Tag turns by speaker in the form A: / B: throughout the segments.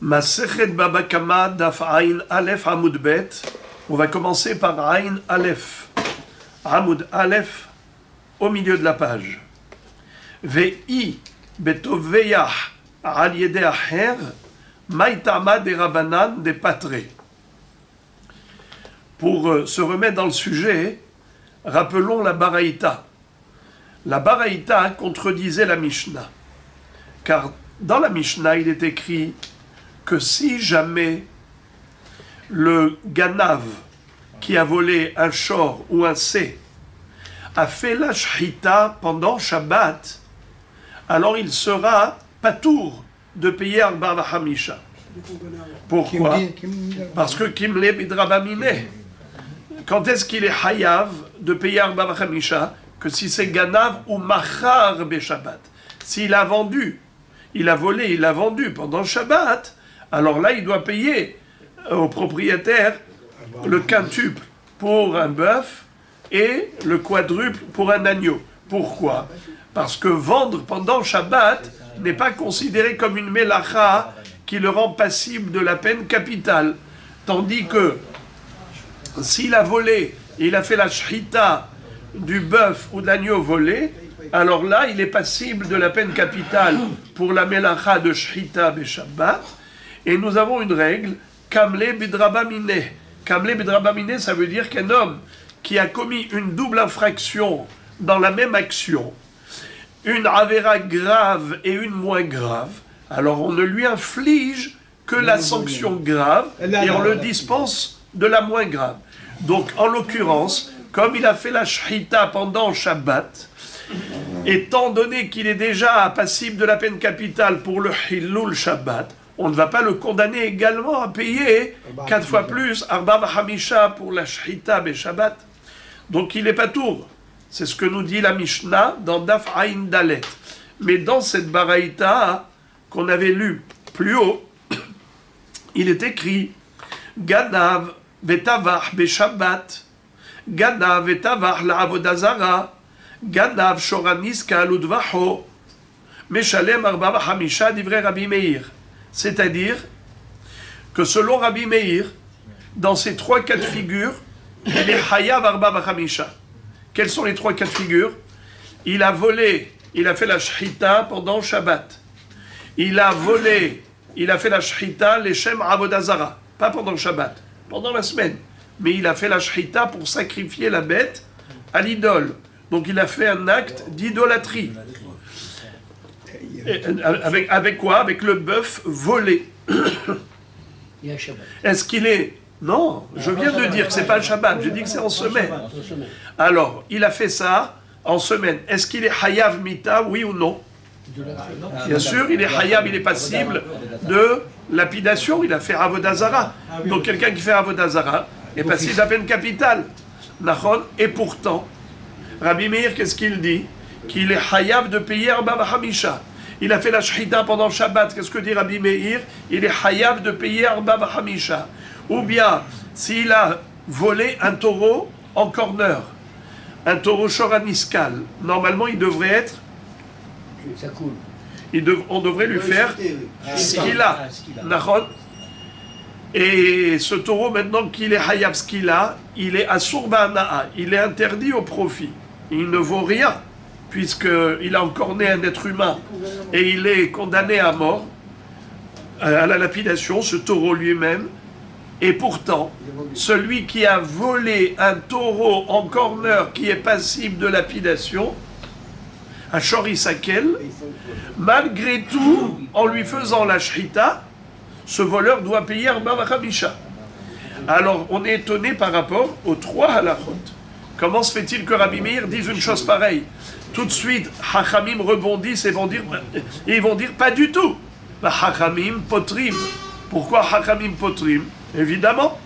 A: Masechet Baba Kama Daf Ain Aleph Amud Bet. On va commencer par Ain Aleph. Amud Aleph au milieu de la page. Ve'i betoveyah al yedeh acher maïtama de Rabanan de Patre. Pour se remettre dans le sujet, rappelons la Baraïta. La Baraïta contredisait la Mishnah. Car dans la Mishnah, il est écrit que si jamais le Ganav qui a volé un shor ou un sé a fait la shchita pendant Shabbat, alors il sera patour de payer Arba Vachamisha. Pourquoi? Parce que Kimle Bidrabamine. Quand est-ce qu'il est hayav de payer Arba Vachamisha? Que si c'est Ganav ou Machar Be Shabbat. S'il a vendu, il a volé, il a vendu pendant Shabbat, alors là il doit payer au propriétaire le quintuple pour un bœuf et le quadruple pour un agneau. Pourquoi? Parce que vendre pendant Shabbat n'est pas considéré comme une mélacha qui le rend passible de la peine capitale. Tandis que s'il a volé et il a fait la shchita du bœuf ou de l'agneau volé, alors là il est passible de la peine capitale pour la mélacha de shchita be Shabbat. Et nous avons une règle, Kamle Bidrabamine. Kamle Bidrabamine, ça veut dire qu'un homme qui a commis une double infraction dans la même action, une avéra grave et une moins grave, alors on ne lui inflige que la sanction grave et on le dispense de la moins grave. Donc en l'occurrence, comme il a fait la shchita pendant Shabbat, étant donné qu'il est déjà passible de la peine capitale pour le Hilul Shabbat, on ne va pas le condamner également à payer 4 fois plus Arba Vachamisha pour la shchita be Shabbat. Donc il est patour. C'est ce que nous dit la Mishnah dans Daf Ain Dalet. Mais dans cette Baraïta qu'on avait lu plus haut, il est écrit Ganav vetavach be Shabbat, Ganav vetavach la avodazara, Ganav shoraniska ludvacho, Meshalem Arba Vachamisha divrei Rabbi Meir. C'est-à-dire que selon Rabbi Meir, dans ces 3 cas de figure, il est Hayav Arba Vachamisha. Quels sont les 3 cas de figure? Il a volé, il a fait la shchita pendant Shabbat. Il a volé, il a fait la shchita l'Eshem Avodazara. Pas pendant Shabbat, pendant la semaine. Mais il a fait la shchita pour sacrifier la bête à l'idole. Donc il a fait un acte d'idolâtrie. Avec quoi? Avec le bœuf volé. Est-ce qu'il est... Non, je viens de dire que c'est pas le Shabbat, j'ai dit que c'est en semaine. Alors, il a fait ça en semaine. Est-ce qu'il est Hayav Mita, oui ou non? Bien sûr, il est Hayav, il est passible de lapidation, il a fait Avodazara. Donc quelqu'un qui fait Avodazara est passible de la peine capitale. Et pourtant, Rabbi Meir, qu'est-ce qu'il dit? Qu'il est Hayav de payer Arba Vachamisha. Il a fait la shchita pendant Shabbat. Qu'est-ce que dit Rabbi Meir? Il est hayav de payer Arba Vachamisha. Ou bien, s'il a volé un taureau en corner, un taureau shoraniskal, normalement il devrait être...
B: Ça coule.
A: On devrait lui faire skila. Et ce taureau, maintenant qu'il est hayav skila, il est asur ba'ana'a. Il est interdit au profit. Il ne vaut rien, puisqu'il a encore né un être humain et il est condamné à mort, à la lapidation, ce taureau lui-même. Et pourtant, celui qui a volé un taureau en corner qui est passible de lapidation, un shorisakel, malgré tout, en lui faisant la shchita, ce voleur doit payer Arba Vachamisha. Alors, on est étonné par rapport aux 3 halachot. Comment se fait-il que Rabbi Meir dise une chose pareille? Tout de suite, Hachamim rebondissent et ils vont dire pas du tout. Hachamim potrim. Pourquoi Hachamim potrim? Évidemment.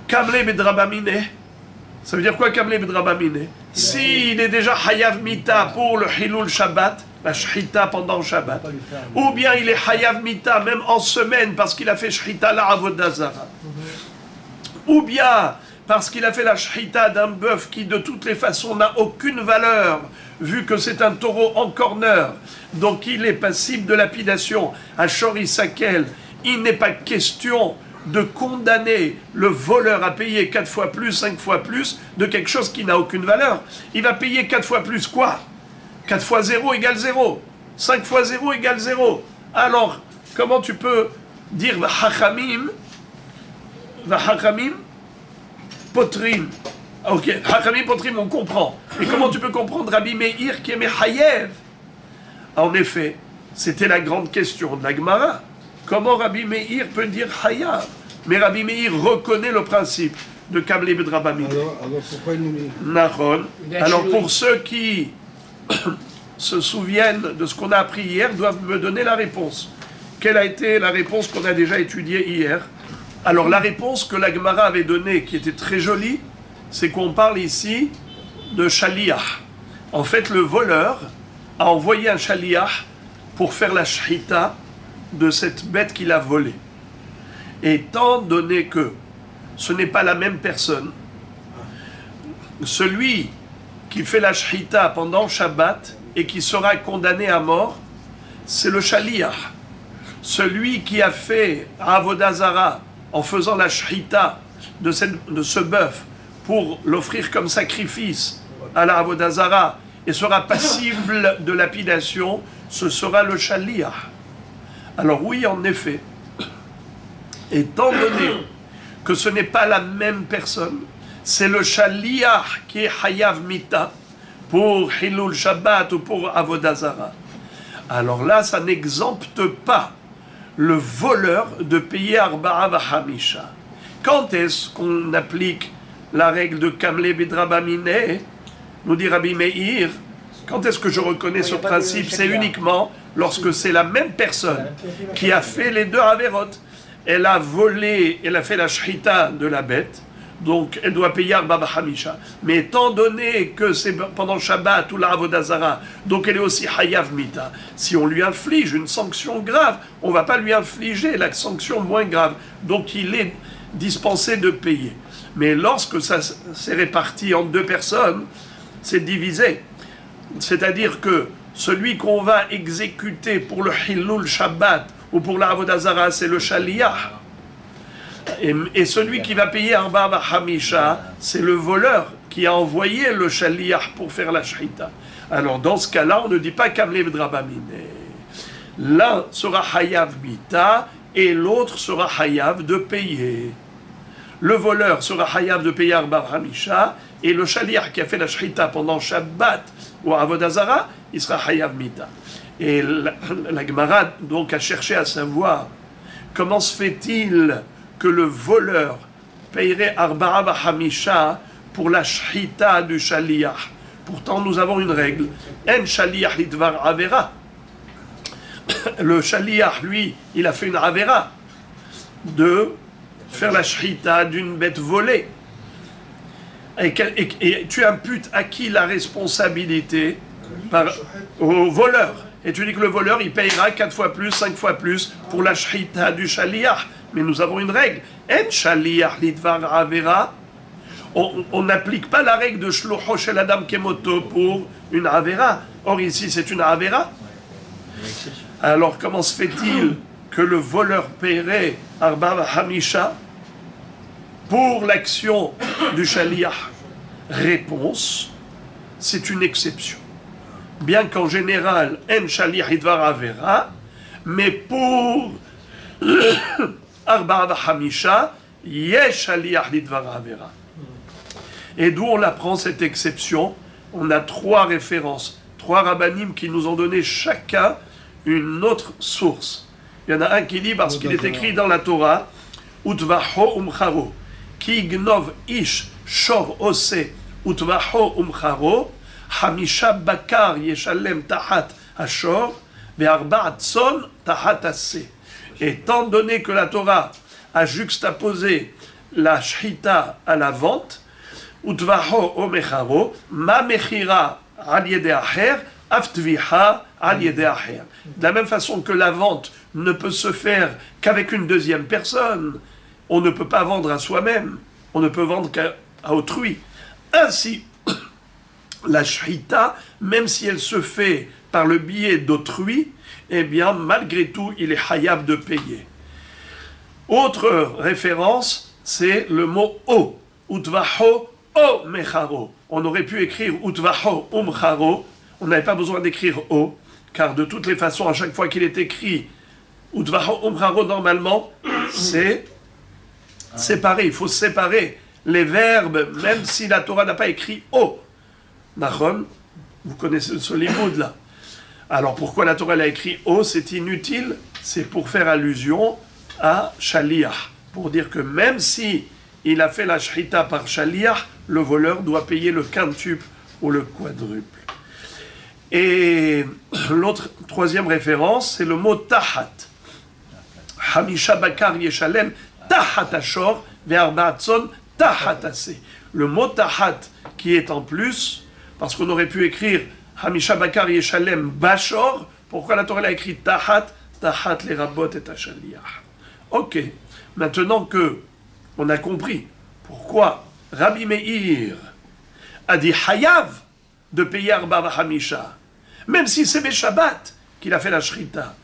A: Kamle Bedrabamine. Ça veut dire quoi Kamle Bedrabamine? S'il est déjà Hayav Mita pour le Hilul Shabbat, la Shchita pendant Shabbat, ou bien il est Hayav Mita même en semaine parce qu'il a fait Shchita la Avodazara, ou bien parce qu'il a fait la shrita d'un bœuf qui de toutes les façons n'a aucune valeur, vu que c'est un taureau en corner, donc il est passible de lapidation, à Shorisakel, il n'est pas question de condamner le voleur à payer 4 fois plus, 5 fois plus de quelque chose qui n'a aucune valeur. Il va payer 4 fois plus quoi? 4 fois 0 égale 0. 5 fois 0 égale 0. Alors, comment tu peux dire Hachamim, Potrim? Ok, Hachamim, Potrim, on comprend. Et comment tu peux comprendre Rabbi Meir qui est Mechayev? En effet, c'était la grande question de la Gemara. Comment Rabbi Meir peut dire Hayav? Mais Rabbi Meir reconnaît le principe de Kamle Bedrabamine.
C: Alors pourquoi il nous dit?
A: Nahon. Alors pour ceux qui se souviennent de ce qu'on a appris hier, doivent me donner la réponse. Quelle a été la réponse qu'on a déjà étudiée hier? Alors la réponse que la Gemara avait donnée, qui était très jolie, c'est qu'on parle ici de Shaliach. En fait, le voleur a envoyé un Shaliach pour faire la shrita de cette bête qu'il a volée. Étant donné que ce n'est pas la même personne, celui qui fait la shrita pendant Shabbat et qui sera condamné à mort, c'est le Shaliach. Celui qui a fait Avodah Zara en faisant la shrita de ce bœuf pour l'offrir comme sacrifice à la Avodah Zara et sera passible de lapidation, ce sera le Shaliach. Alors oui, en effet, étant donné que ce n'est pas la même personne, c'est le Shaliach qui est Hayav Mita pour Hilul Shabbat ou pour Avodah Zara. Alors là, ça n'exempte pas le voleur de payer Arba'a Vahamisha. Quand est-ce qu'on applique la règle de Kamle Bedrabamine? Nous dit Rabbi Meir, quand est-ce que je reconnais ce principe? C'est uniquement lorsque c'est la même personne qui a fait les deux averot. Elle a volé, elle a fait la shrita de la bête, donc elle doit payer Arba Hamisha. Mais étant donné que c'est pendant Shabbat ou la Avodah Zara, donc elle est aussi Hayav Mita. Si on lui inflige une sanction grave, on ne va pas lui infliger la sanction moins grave. Donc il est dispensé de payer. Mais lorsque ça s'est réparti en deux personnes, c'est divisé. C'est-à-dire que celui qu'on va exécuter pour le Hilul Shabbat ou pour la Avodah Zara, c'est le Shaliach. Et celui qui va payer Arba Hamisha, c'est le voleur qui a envoyé le Shaliach pour faire la Shrita. Alors dans ce cas-là, on ne dit pas Kamle Bedrabamine. L'un sera Hayav Mita et l'autre sera Hayav de payer. Le voleur sera Hayav de payer Arba Hamisha et le Shaliach qui a fait la Shrita pendant Shabbat ou Avodah Zara, il sera Hayav Mita. Et la Gemara donc a cherché à savoir comment se fait-il que le voleur payerait Arba'a Hamisha pour la Shrita du Shaliach. Pourtant nous avons une règle, En Shaliach Lidvar Avera. Le Shaliach, lui, il a fait une Avera de faire la Shrita d'une bête volée. Et tu imputes à qui la responsabilité? Au voleur. Et tu dis que le voleur, il payera 4 fois plus, 5 fois plus pour la shrita du Shaliach. Mais nous avons une règle. En Shaliach lidvar avera. On n'applique pas la règle de Shlocho shel Adam Kemoto pour une avera. Or ici, c'est une avera. Alors comment se fait-il que le voleur paierait Arba Hamisha pour l'action du Shaliach? Réponse, c'est une exception. Bien qu'en général, En Shaliach Idvar Avera, mais pour Arba Hamisha, Yesh Shaliach Idvar Avera. Et d'où on apprend cette exception? On a 3 références, 3 rabbanim qui nous ont donné chacun une autre source. Il y en a un qui dit, parce qu'il est écrit dans la Torah, Utvaho umcharo, ki gnov ish shor ose, Utvaho umcharo, Hamisha bakar yeshalem tahat ashor, ve'arba tzon tahat asse. Étant donné que la Torah a juxtaposé la shrita à la vente, Utvaho omecharo, ma mechira al yede acher, aftviha al yede acher. De la même façon que la vente ne peut se faire qu'avec une deuxième personne, on ne peut pas vendre à soi-même. on ne peut vendre qu'à autrui. Ainsi, la shrita, même si elle se fait par le biais d'autrui, eh bien, malgré tout, il est hayab de payer. Autre référence, c'est le mot o. Utvaho o mecharo. On aurait pu écrire utvaho umcharo. On n'avait pas besoin d'écrire o, car de toutes les façons, à chaque fois qu'il est écrit utvaho umcharo, normalement, c'est séparé. Il faut séparer les verbes, même si la Torah n'a pas écrit o. Nachon, vous connaissez ce limoud là. Alors pourquoi la Torah l'a écrit o? C'est inutile. C'est pour faire allusion à Shaliach, pour dire que même si il a fait la shrita par Shaliach, le voleur doit payer le quintuple ou le quadruple. Et l'autre, troisième référence, c'est le mot tahat. Hamisha bakar yeshalem tahat ashor ve'arbaatson tahat ase. Le mot tahat qui est en plus, parce qu'on aurait pu écrire Hamisha bakar yeshalem bashor, pourquoi la Torah l'a écrit tahat? Tahat les rabot et Shaliach. Ok, maintenant que on a compris pourquoi Rabbi Meir a dit Hayav de payer Arba Hamisha, même si c'est Beshabbat qu'il a fait la Shrita,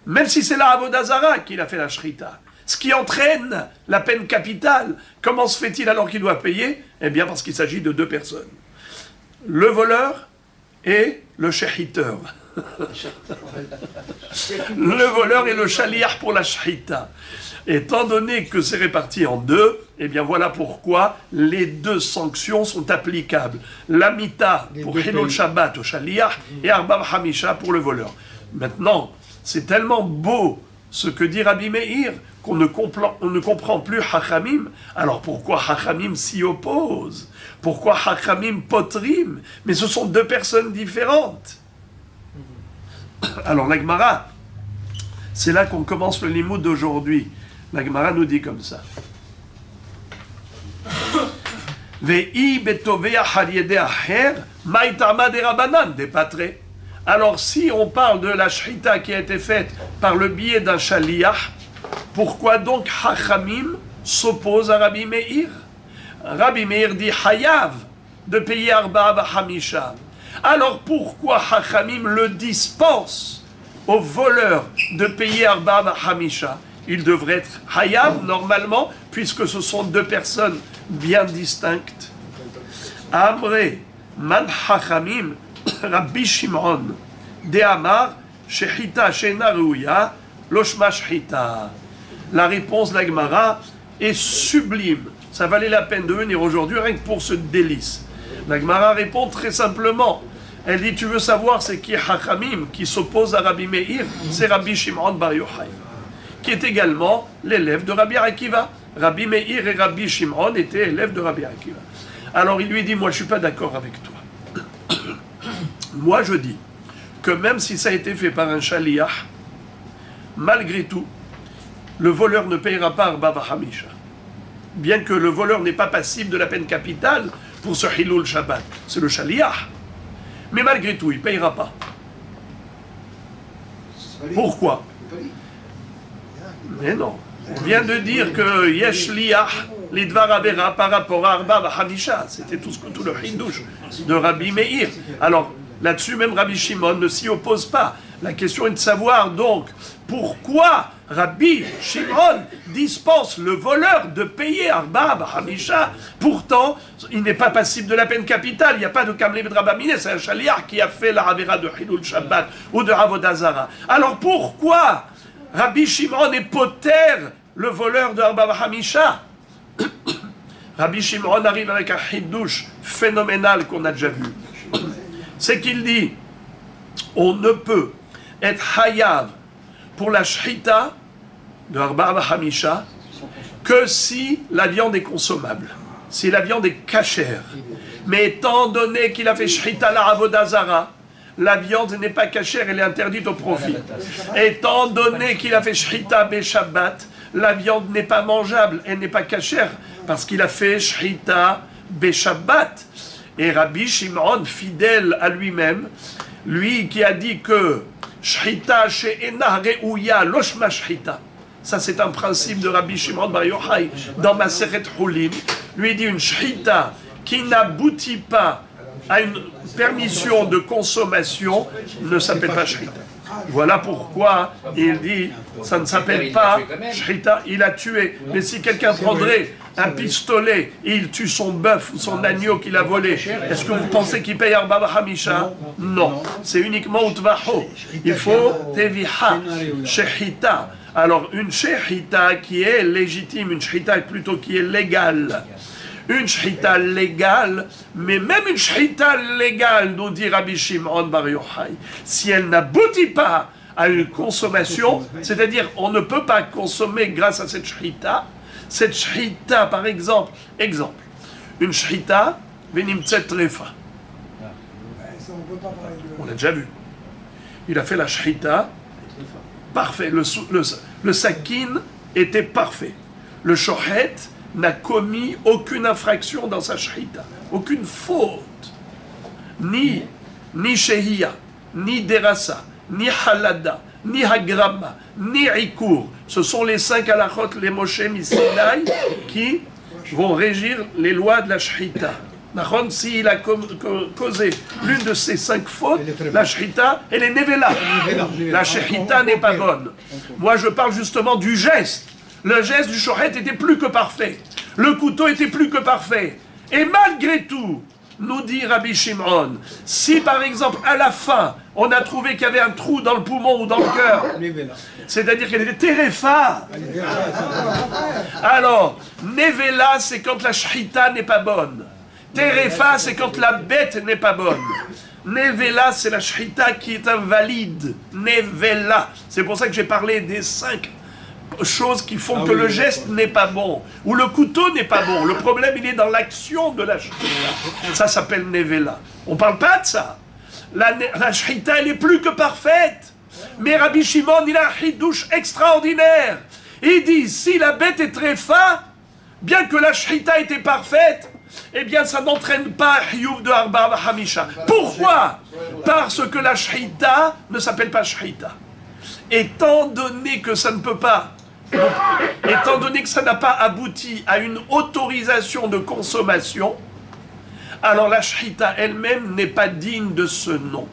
A: même si c'est la Avodah Zara qu'il a fait la Shrita, ce qui entraîne la peine capitale, comment se fait-il alors qu'il doit payer? Eh bien parce qu'il s'agit de deux personnes, le voleur et le shahiteur. Le voleur et le shaliach pour la shrita. Étant donné que c'est réparti en deux, eh bien voilà pourquoi les deux sanctions sont applicables. La mita pour Hilul Shabbat au shaliach et Arba Hamisha pour le voleur. Maintenant, c'est tellement beau ce que dit Rabbi Meir qu'on ne comprend plus Hachamim. Alors pourquoi Hachamim s'y oppose? Pourquoi Hachamim potrim? Mais ce sont deux personnes différentes. Alors la Gemara, c'est là qu'on commence le limoud d'aujourd'hui. La Gemara nous dit comme ça. Alors si on parle de la shrita qui a été faite par le biais d'un shaliach, pourquoi donc Hachamim s'oppose à Rabbi Meir? Rabbi Meir dit Hayav de payer Arba Hamisha. Alors pourquoi Hachamim le dispense au voleur de payer Arba Hamisha? Il devrait être Hayav normalement, puisque ce sont deux personnes bien distinctes. Amre, Man Hachamim, Rabbi Shimon, De Amar, Shechita Shena Ruya, Loshma Shechita. La réponse de la Gemara est sublime. Ça valait la peine de venir aujourd'hui rien que pour ce délice. La Gemara répond très simplement. Elle dit, tu veux savoir c'est qui Hachamim qui s'oppose à Rabbi Meir? C'est Rabbi Shimon Bar Yochai, qui est également l'élève de Rabbi Akiva. Rabbi Meir et Rabbi Shimon étaient élèves de Rabbi Akiva. Alors il lui dit, moi je ne suis pas d'accord avec toi. Moi je dis que même si ça a été fait par un shaliach, malgré tout, le voleur ne payera pas Arba Hamisha. Bien que le voleur n'est pas passible de la peine capitale pour ce Hilul Shabbat. C'est le shaliach. Mais malgré tout, il ne payera pas. Pourquoi? Mais non. On vient de dire que Yesh Liach Lidvar Avera par rapport à Arba Hamisha. C'était tout le Hindouche de Rabbi Meir. Alors, là-dessus, même Rabbi Shimon ne s'y oppose pas. La question est de savoir donc pourquoi Rabbi Shimon dispense le voleur de payer Arba Hamisha. Pourtant, il n'est pas passible de la peine capitale. Il n'y a pas de Kamlev Drabamine. C'est un shaliach qui a fait la Avera de Hilul Shabbat ou de Avodah Zara. Alors pourquoi Rabbi Shimon est poter le voleur de Arba Hamisha? Rabbi Shimon arrive avec un hiddush phénoménal qu'on a déjà vu. C'est qu'il dit, on ne peut être hayav pour la shrita de Arba Hamisha que si la viande est consommable, si la viande est cachère. Mais étant donné qu'il a fait shrita la Avodah Zara, la viande n'est pas cachère, elle est interdite au profit. Étant donné qu'il a fait shrita Beshabbat, la viande n'est pas mangeable, elle n'est pas cachère, parce qu'il a fait shrita Beshabbat. Et Rabbi Shimon, fidèle à lui-même, lui qui a dit que Shrita she'ena re'uya loshma shrita. Ça c'est un principe de Rabbi Shimon Bar Yochai dans Masechet Hulim. lui dit une shrita qui n'aboutit pas à une permission de consommation ne s'appelle pas shrita. Voilà pourquoi il dit, ça ne s'appelle pas shrita, il a tué. Mais si quelqu'un prendrait un pistolet et il tue son bœuf ou son agneau qu'il a volé, est-ce que vous pensez qu'il paye Arba Hamisha? Non, c'est uniquement Utvaho. Il faut Teviha, Shechita. Alors une Shechita qui est légitime, une Shechita plutôt qui est légale. Une shrita légale, mais même une shrita légale, nous dit Rabbi Shimon Bar Yochai, si elle n'aboutit pas à une consommation, c'est-à-dire on ne peut pas consommer grâce à cette shrita, par exemple, une shrita, venimtset trefa. On l'a déjà vu. Il a fait la shrita, parfait, le sakin était parfait. Le shohet n'a commis aucune infraction dans sa shrita, aucune faute, ni shehiya, ni derasa, ni halada, ni hagrama, ni ikour. Ce sont les 5 halachot, les Moshe Misinaï, qui vont régir les lois de la shrita. S'il a causé l'une de ces 5 fautes, la shrita, elle est nevela. La shrita n'est pas bonne. Moi, je parle justement du geste. Le geste du shohet était plus que parfait. Le couteau était plus que parfait. Et malgré tout, nous dit Rabbi Shimon, si par exemple à la fin, on a trouvé qu'il y avait un trou dans le poumon ou dans le cœur, c'est-à-dire qu'elle était terefa, alors, nevela, c'est quand la shrita n'est pas bonne. Terefa, c'est quand la bête n'est pas bonne. Nevela, c'est la shrita qui est invalide. Nevela. C'est pour ça que j'ai parlé des 5 choses qui font que le geste n'est pas bon, ou le couteau n'est pas bon. Le problème, il est dans l'action de la shrita. Ça s'appelle nevela. On ne parle pas de ça. La shrita, elle est plus que parfaite. Mais Rabbi Shimon, il a un hidouche extraordinaire. Il dit, si la bête est très fin, bien que la shrita était parfaite, eh bien, ça n'entraîne pas Hiyuv de Arba Hamisha. Pourquoi? Parce que la shrita ne s'appelle pas shrita. Étant donné que ça ne peut pas, étant donné que ça n'a pas abouti à une autorisation de consommation, alors la shrita elle-même n'est pas digne de ce nom.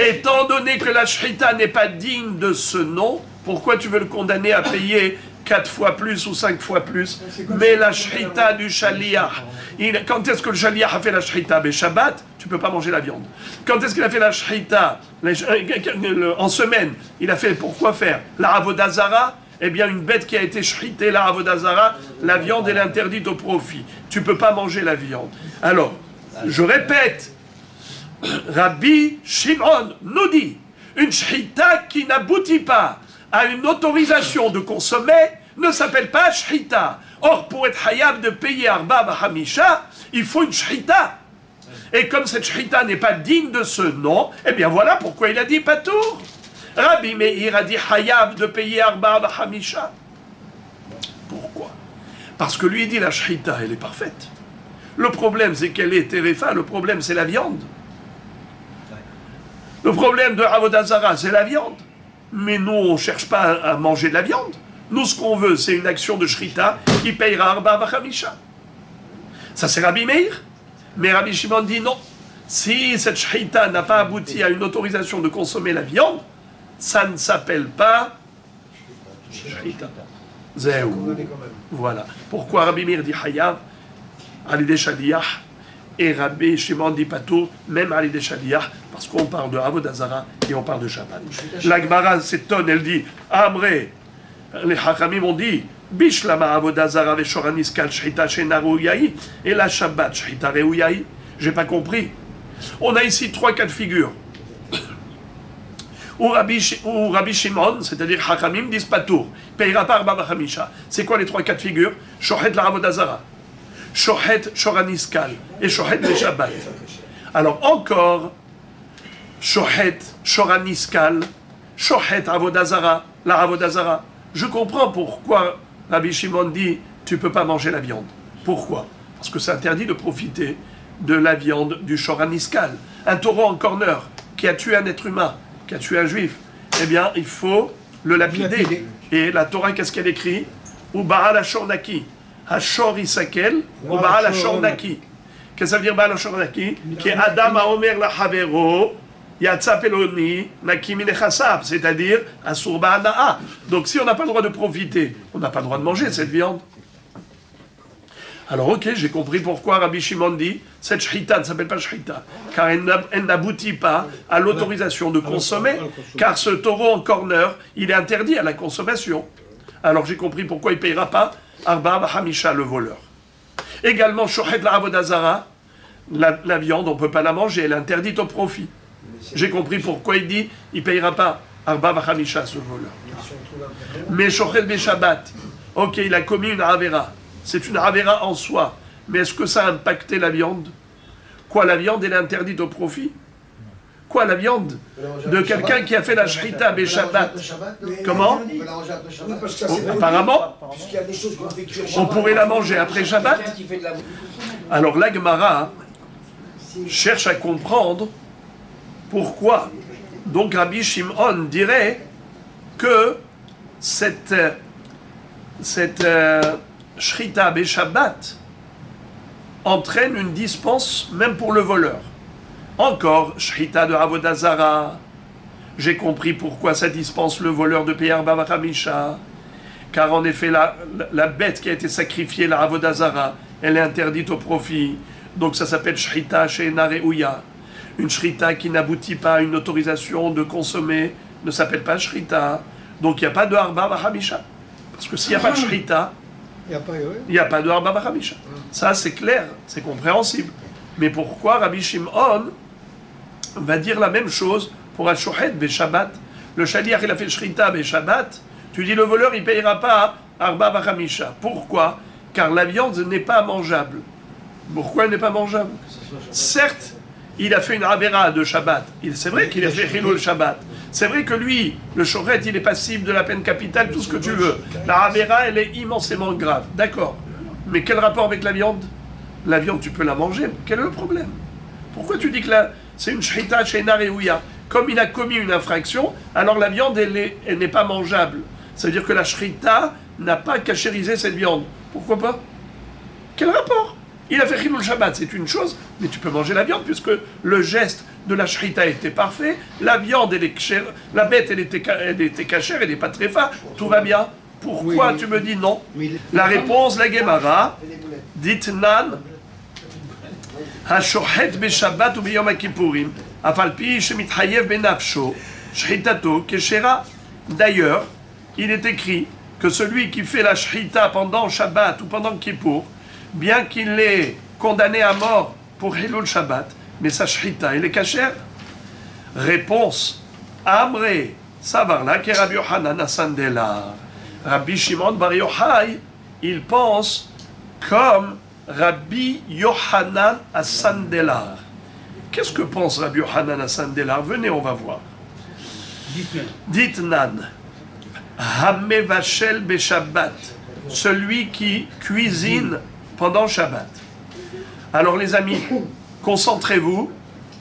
A: Étant donné que la shrita n'est pas digne de ce nom, pourquoi tu veux le condamner à payer 4 fois plus ou 5 fois plus? Mais la shrita du shaliach, quand est-ce que le shaliach a fait la shrita? Ben Shabbat, tu ne peux pas manger la viande. Quand est-ce qu'il a fait la shrita? En semaine, il a fait pourquoi faire? La avodah zara? Eh bien, une bête qui a été shritée, la avodah zara, la viande elle est interdite au profit. Tu ne peux pas manger la viande. Alors, je répète, Rabbi Shimon nous dit, une shrita qui n'aboutit pas à une autorisation de consommer ne s'appelle pas shrita. Or, pour être hayab de payer Arba Hamisha, il faut une shrita. Et comme cette shrita n'est pas digne de ce nom, eh bien voilà pourquoi il a dit patour. Rabbi Meir a dit hayab de payer Arba Hamisha. Pourquoi? Parce que lui dit la shrita, elle est parfaite. Le problème c'est qu'elle est terefa, le problème c'est la viande. Le problème de Avodah Zara, c'est la viande. Mais nous, on ne cherche pas à manger de la viande. Nous, ce qu'on veut, c'est une action de shrita qui payera Arba Hamisha. Ça, c'est Rabbi Meir. Mais Rabbi Shimon dit non. Si cette shrita n'a pas abouti à une autorisation de consommer la viande, ça ne s'appelle pas shrita. Zéou. Voilà. Pourquoi Rabbi Meir dit Hayav, Alidé Shaliach, et Rabbi Shimon dit Patou, même Alidé Shaliach, parce qu'on parle de Avodah Zara et on parle de Shabbat. La Gemara s'étonne, elle dit Amré, les Hachamim ont dit Bishlama Avodah Zara ve Shoraniskal Shrita Shena Reouyahi, et la Shabbat Shrita Reouyahi. J'ai pas compris. On a ici 3 cas de figure. Ou Rabbi Shimon, c'est-à-dire Hachamim, disent Patour, payera pas Arba Hamisha. C'est quoi les 3 cas de figure? Shohet la Avodah Zara, Shohet Shoraniskal et Shohet le Shabbat. Alors encore, Shohet Shoraniskal, Shohet Avodah Zara, la Avodah Zara. Je comprends pourquoi Rabbi Shimon dit tu ne peux pas manger la viande. Pourquoi? Parce que c'est interdit de profiter de la viande du Shoraniskal. Un taureau en corner qui a tué un être humain, qui a tué un juif, eh bien il faut le lapider. Et la Torah, qu'est-ce qu'elle écrit? Ou Baal Ashornaki. Hashor Isakel ou Baal Hashor Naki. Qu'est-ce que ça veut dire Baal Hashor Naki? Qui Adam a Omer la Havero, Yatsa Peloni, Naki Minechasav, c'est-à-dire Asur Ba'ana'a. Donc si on n'a pas le droit de profiter, on n'a pas le droit de manger cette viande. Alors ok, j'ai compris pourquoi Rabbi Shimon dit cette shrita ne s'appelle pas shrita, car elle n'aboutit pas à l'autorisation de consommer, car ce taureau en corner, il est interdit à la consommation. Alors j'ai compris pourquoi il ne payera pas Arba Hamisha, le voleur. Également, Shohet la Avodazara, la viande, on ne peut pas la manger, elle est interdite au profit. J'ai compris pourquoi il dit il ne payera pas Arba Hamisha, ce voleur. Mais Shohet Beshabbat, ok, il a commis une Avera. C'est une Avera en soi. Mais est-ce que ça a impacté la viande? Quoi, la viande, elle est interdite au profit? Quoi, la viande de quelqu'un qui a fait la Shrita Beshabbat? Comment? Apparemment, on pourrait la manger après Shabbat. Alors la Gemara cherche à comprendre pourquoi. Donc Rabbi Shimon dirait que cette Shrita Beshabbat entraîne une dispense même pour le voleur. Encore, Shrita de Avodazara. J'ai compris pourquoi ça dispense le voleur de payer Arba Hamisha. Car en effet, la bête qui a été sacrifiée, la Avodazara, elle est interdite au profit. Donc ça s'appelle Shrita She'ena Re'uya. Une Shrita qui n'aboutit pas à une autorisation de consommer ne s'appelle pas Shrita. Donc il n'y a pas de Arba Hamisha. Parce que s'il n'y a pas de Shrita, il n'y a pas de Arba Hamisha. Ça c'est clair, c'est compréhensible. Mais pourquoi Rabbi Shimon va dire la même chose pour Ashohet Beshabbat? Le Shaliach il a fait Shrita Beshabbat. Tu dis le voleur il ne payera pas Arba Hamisha. Pourquoi? Car la viande n'est pas mangeable. Pourquoi elle n'est pas mangeable? Certes, il a fait une Avera de Shabbat. C'est vrai qu'il a fait Chilul Shabbat. C'est vrai que lui, le Shoret, il est passible de la peine capitale, tout ce que tu veux. La Avera, elle est immensément grave. D'accord. Mais quel rapport avec la viande? La viande, tu peux la manger. Quel est le problème? Pourquoi tu dis que c'est une Shrita She'ena Re'uya? Comme il a commis une infraction, alors la viande, elle n'est pas mangeable. C'est-à-dire que la Shrita n'a pas cachérisé cette viande. Pourquoi pas? Quel rapport? Il a fait Chilul Shabbat, c'est une chose, mais tu peux manger la viande puisque le geste de la Shrita était parfait. La viande, elle est kshère, la bête, elle était cachère, elle n'est pas tréfa, tout va bien. Pourquoi tu me dis non? La réponse, la Gemara, dit Nan, Hashohet Beshabbat ou Beyom HaKippurim, Afalpi Shemithayev Benafsho, Shritato Keshera. D'ailleurs, il est écrit que celui qui fait la Shrita pendant Shabbat ou pendant Kippour, bien qu'il est condamné à mort pour Hilul Shabbat, mais sa Shrita, elle est cachère. Réponse, Amre, Savarla, que Rabbi Yochanan Asandelar. Rabbi Shimon Bar Yochai, il pense comme Rabbi Yochanan Asandelar. Qu'est-ce que pense Rabbi Yochanan Asandelar? Venez, on va voir. Dites Nan, Hamevachel Beshabbat, celui qui cuisine pendant Shabbat. Alors les amis, concentrez-vous,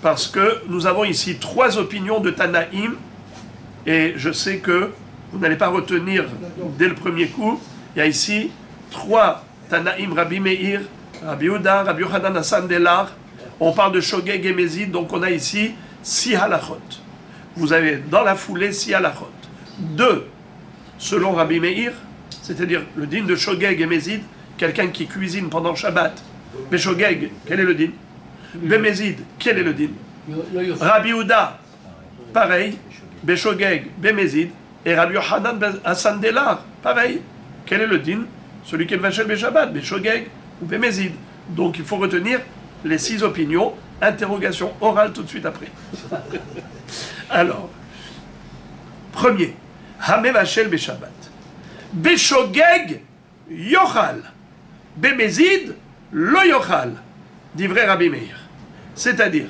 A: parce que nous avons ici 3 opinions de Tanaïm, et je sais que vous n'allez pas retenir dès le premier coup. Il y a ici 3 Tanaïm, Rabbi Meir, Rabbi Yehuda, Rabbi Yochanan Asandelar. On parle de Shogeg et Mezid, donc on a ici 6 halachot. Vous avez dans la foulée 6 halachot. 2, selon Rabbi Meir, c'est-à-dire le din de Shogeg et Mezid, quelqu'un qui cuisine pendant Shabbat. Beshogeg, quel est le din? Bemezid, quel est le din? Rabbi Yehuda, pareil. Beshogeg, Bemezid. Et Rabbi Yochanan Asandelar, pareil. Quel est le din? Celui qui est Vachel Beshabbat, Beshogeg ou Bemezid. Donc il faut retenir les 6 opinions. Interrogation orale tout de suite après. Alors, premier, Hamé Vachel Beshabbat. Beshogeg, Yochal. Bemezid, lo Yochal. Dit vrai Rabbi Meir. C'est-à-dire,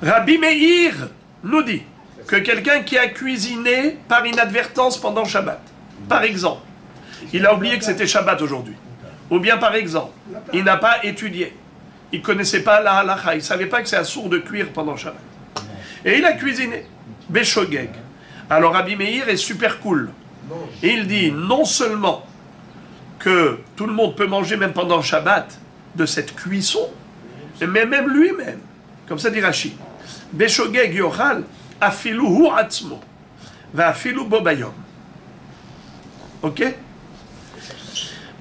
A: Rabbi Meir nous dit que quelqu'un qui a cuisiné par inadvertance pendant Shabbat, par exemple, il a oublié que c'était Shabbat aujourd'hui, ou bien par exemple, il n'a pas étudié, il ne connaissait pas la halacha, il ne savait pas que c'est assourd de cuire pendant Shabbat, et il a cuisiné, Beshogeg. Alors Rabbi Meir est super cool. il dit non seulement que tout le monde peut manger même pendant Shabbat de cette cuisson, mais même lui-même. Comme ça dit Rashi. Beshogeg yochal afilu hu atzmo va afilu bo bayom. Ok?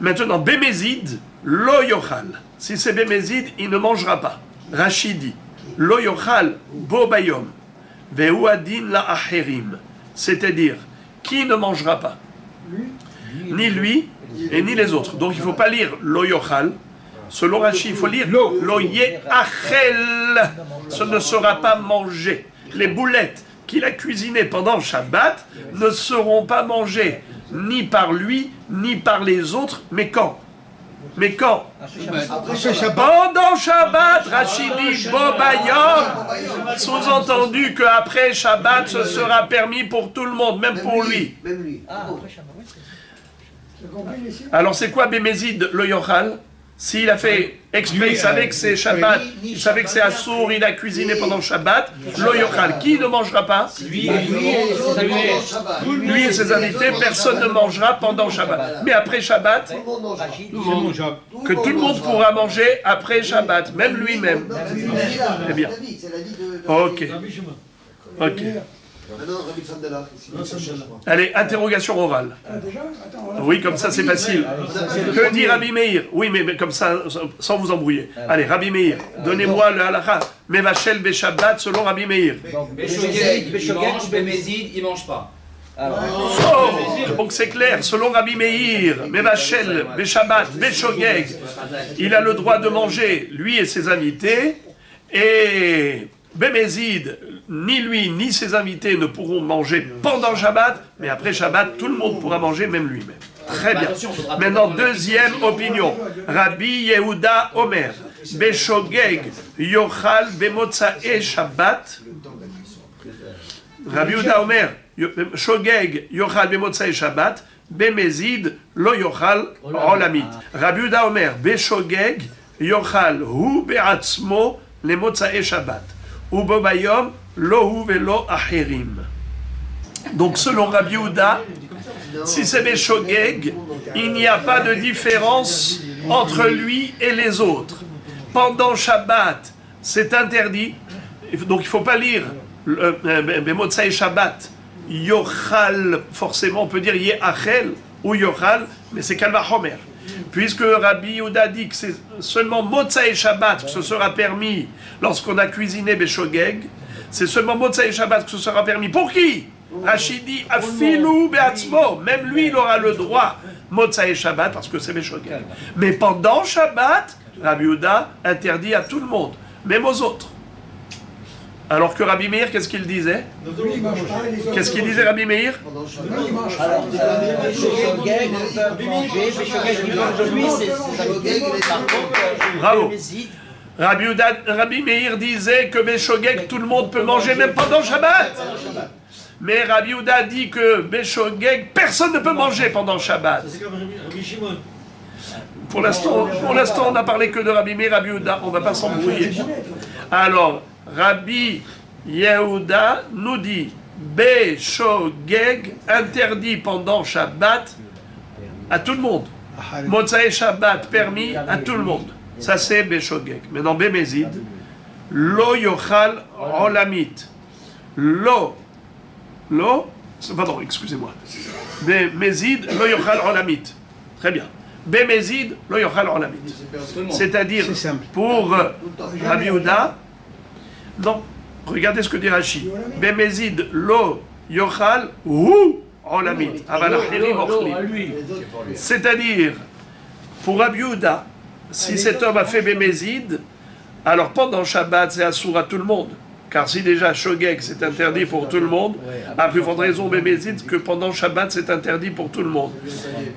A: Maintenant, Bémézid, lo yochal. Si c'est Bémézid, il ne mangera pas. Rashi dit lo yochal bo bayom vehu adin la acherim. C'est-à-dire, qui ne mangera pas? Ni lui et ni les autres. Donc il ne faut pas lire lo yochal. Selon Rashi, il faut lire lo yeachel. Ce ne sera pas mangé. Les boulettes qu'il a cuisinées pendant Shabbat ne seront pas mangées ni par lui, ni par les autres. Mais quand? Mais quand? Pendant Shabbat, Rashi dit Bobayom. Sous-entendu qu'après Shabbat, ce sera permis pour tout le monde, même pour lui. Alors c'est quoi Bémézid, le Yochal? S'il a fait exprès, il savait que c'est Shabbat, il savait que c'est Assour, il a cuisiné pendant Shabbat, lo yochal, qui ne mangera pas? Lui et ses invités, personne ne mangera pendant Shabbat. Mais après Shabbat, que tout le monde pourra manger après Shabbat, même lui-même. Eh bien. Ok. Ok. Allez, interrogation orale. Oui, comme ça c'est facile. Que dit Rabbi Meir? Oui, mais comme ça, sans vous embrouiller. Allez, Rabbi Meir, donnez-moi le halakha. Mevachel Beshabbat selon Rabbi Meir.
C: Beshogeg ou Bémézid, il ne mange pas.
A: Oh, donc c'est clair, selon Rabbi Meir, Mevachel Beshabbat Beshogeg, il a le droit de manger, lui et ses invités, et Bémézid, ni lui ni ses invités ne pourront manger pendant Shabbat, mais après Shabbat, tout le monde pourra manger, même lui-même. Très bien. Maintenant, deuxième opinion. Rabbi Yehuda Omer, Beshogeg Yochal Bemotzae Shabbat. Rabbi Yehuda Omer, Shogeg Yochal Bemotzae Shabbat, Bémézid Lo Yochal Olamit. Rabbi Yehuda Omer, Beshogeg Yochal Hu Be'atzmo Le Motzae Shabbat. Ubobayom lohu velo acherim. Donc selon Rabbi Yehuda, si c'est Beshogeg, il n'y a pas de différence entre lui et les autres. Pendant Shabbat, c'est interdit. Donc il ne faut pas lire Bemotzai Shabbat. Yochal, forcément on peut dire Yeachel ou Yochal, mais c'est Kalva Homer. Puisque Rabbi Yehuda dit que c'est seulement Motzai Shabbat que ce sera permis lorsqu'on a cuisiné Beshogeg, c'est seulement Motzai Shabbat que ce sera permis. Pour qui? Rachid dit Afilu Beatzmo, même lui il aura le droit Motzai Shabbat parce que c'est Beshogeg. Mais pendant Shabbat, Rabbi Yehuda interdit à tout le monde, même aux autres. Alors que Rabbi Meir, qu'est-ce qu'il disait? Qu'est-ce qu'il disait Rabbi Meir? Bravo. Rabbi Meir disait que Beshogeg, tout le monde peut manger même pendant Shabbat. Mais Rabbi Yehuda dit que Beshogeg, personne ne peut manger pendant Shabbat. Pour l'instant, on n'a parlé que de Rabbi Meir, Rabbi Yehuda, on ne va pas s'embrouiller. Alors, Rabbi Yehuda nous dit Beshogeg interdit pendant Shabbat à tout le monde. Motzai Shabbat permis à tout le monde. Ça c'est Beshogeg. Maintenant Bémézid, Lo Yochal Olamit. Pardon, excusez-moi. Bémézid, Lo Yochal Olamit. Très bien. Bémézid, Lo Yochal Olamit. C'est-à-dire, pour Rabbi Yehuda, non, regardez ce que dit Rashi. Bémézid lo yochal hu olamit. C'est-à-dire, pour Rabbi Yehuda, si cet homme a fait Bémézid, alors pendant Shabbat, c'est assour à tout le monde. Car si déjà Shogeg c'est interdit pour tout le monde, à plus forte raison Bémézid que pendant Shabbat c'est interdit pour tout le monde.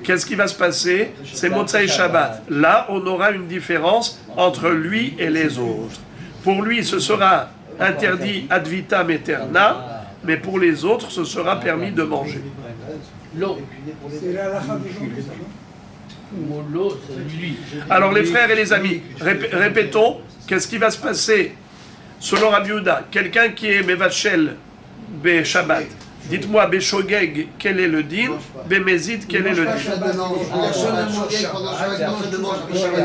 A: Qu'est-ce qui va se passer? C'est Motzai Shabbat. Là, on aura une différence entre lui et les autres. Pour lui, ce sera interdit ad vitam aeterna, mais pour les autres, ce sera permis de manger. Alors les frères et les amis, répétons, qu'est-ce qui va se passer selon Rabbi Yehuda? Quelqu'un qui est Mevachel Be Shabbat, Dites-moi, Béchogeg, quel est le din? Bémézid, quel est le din?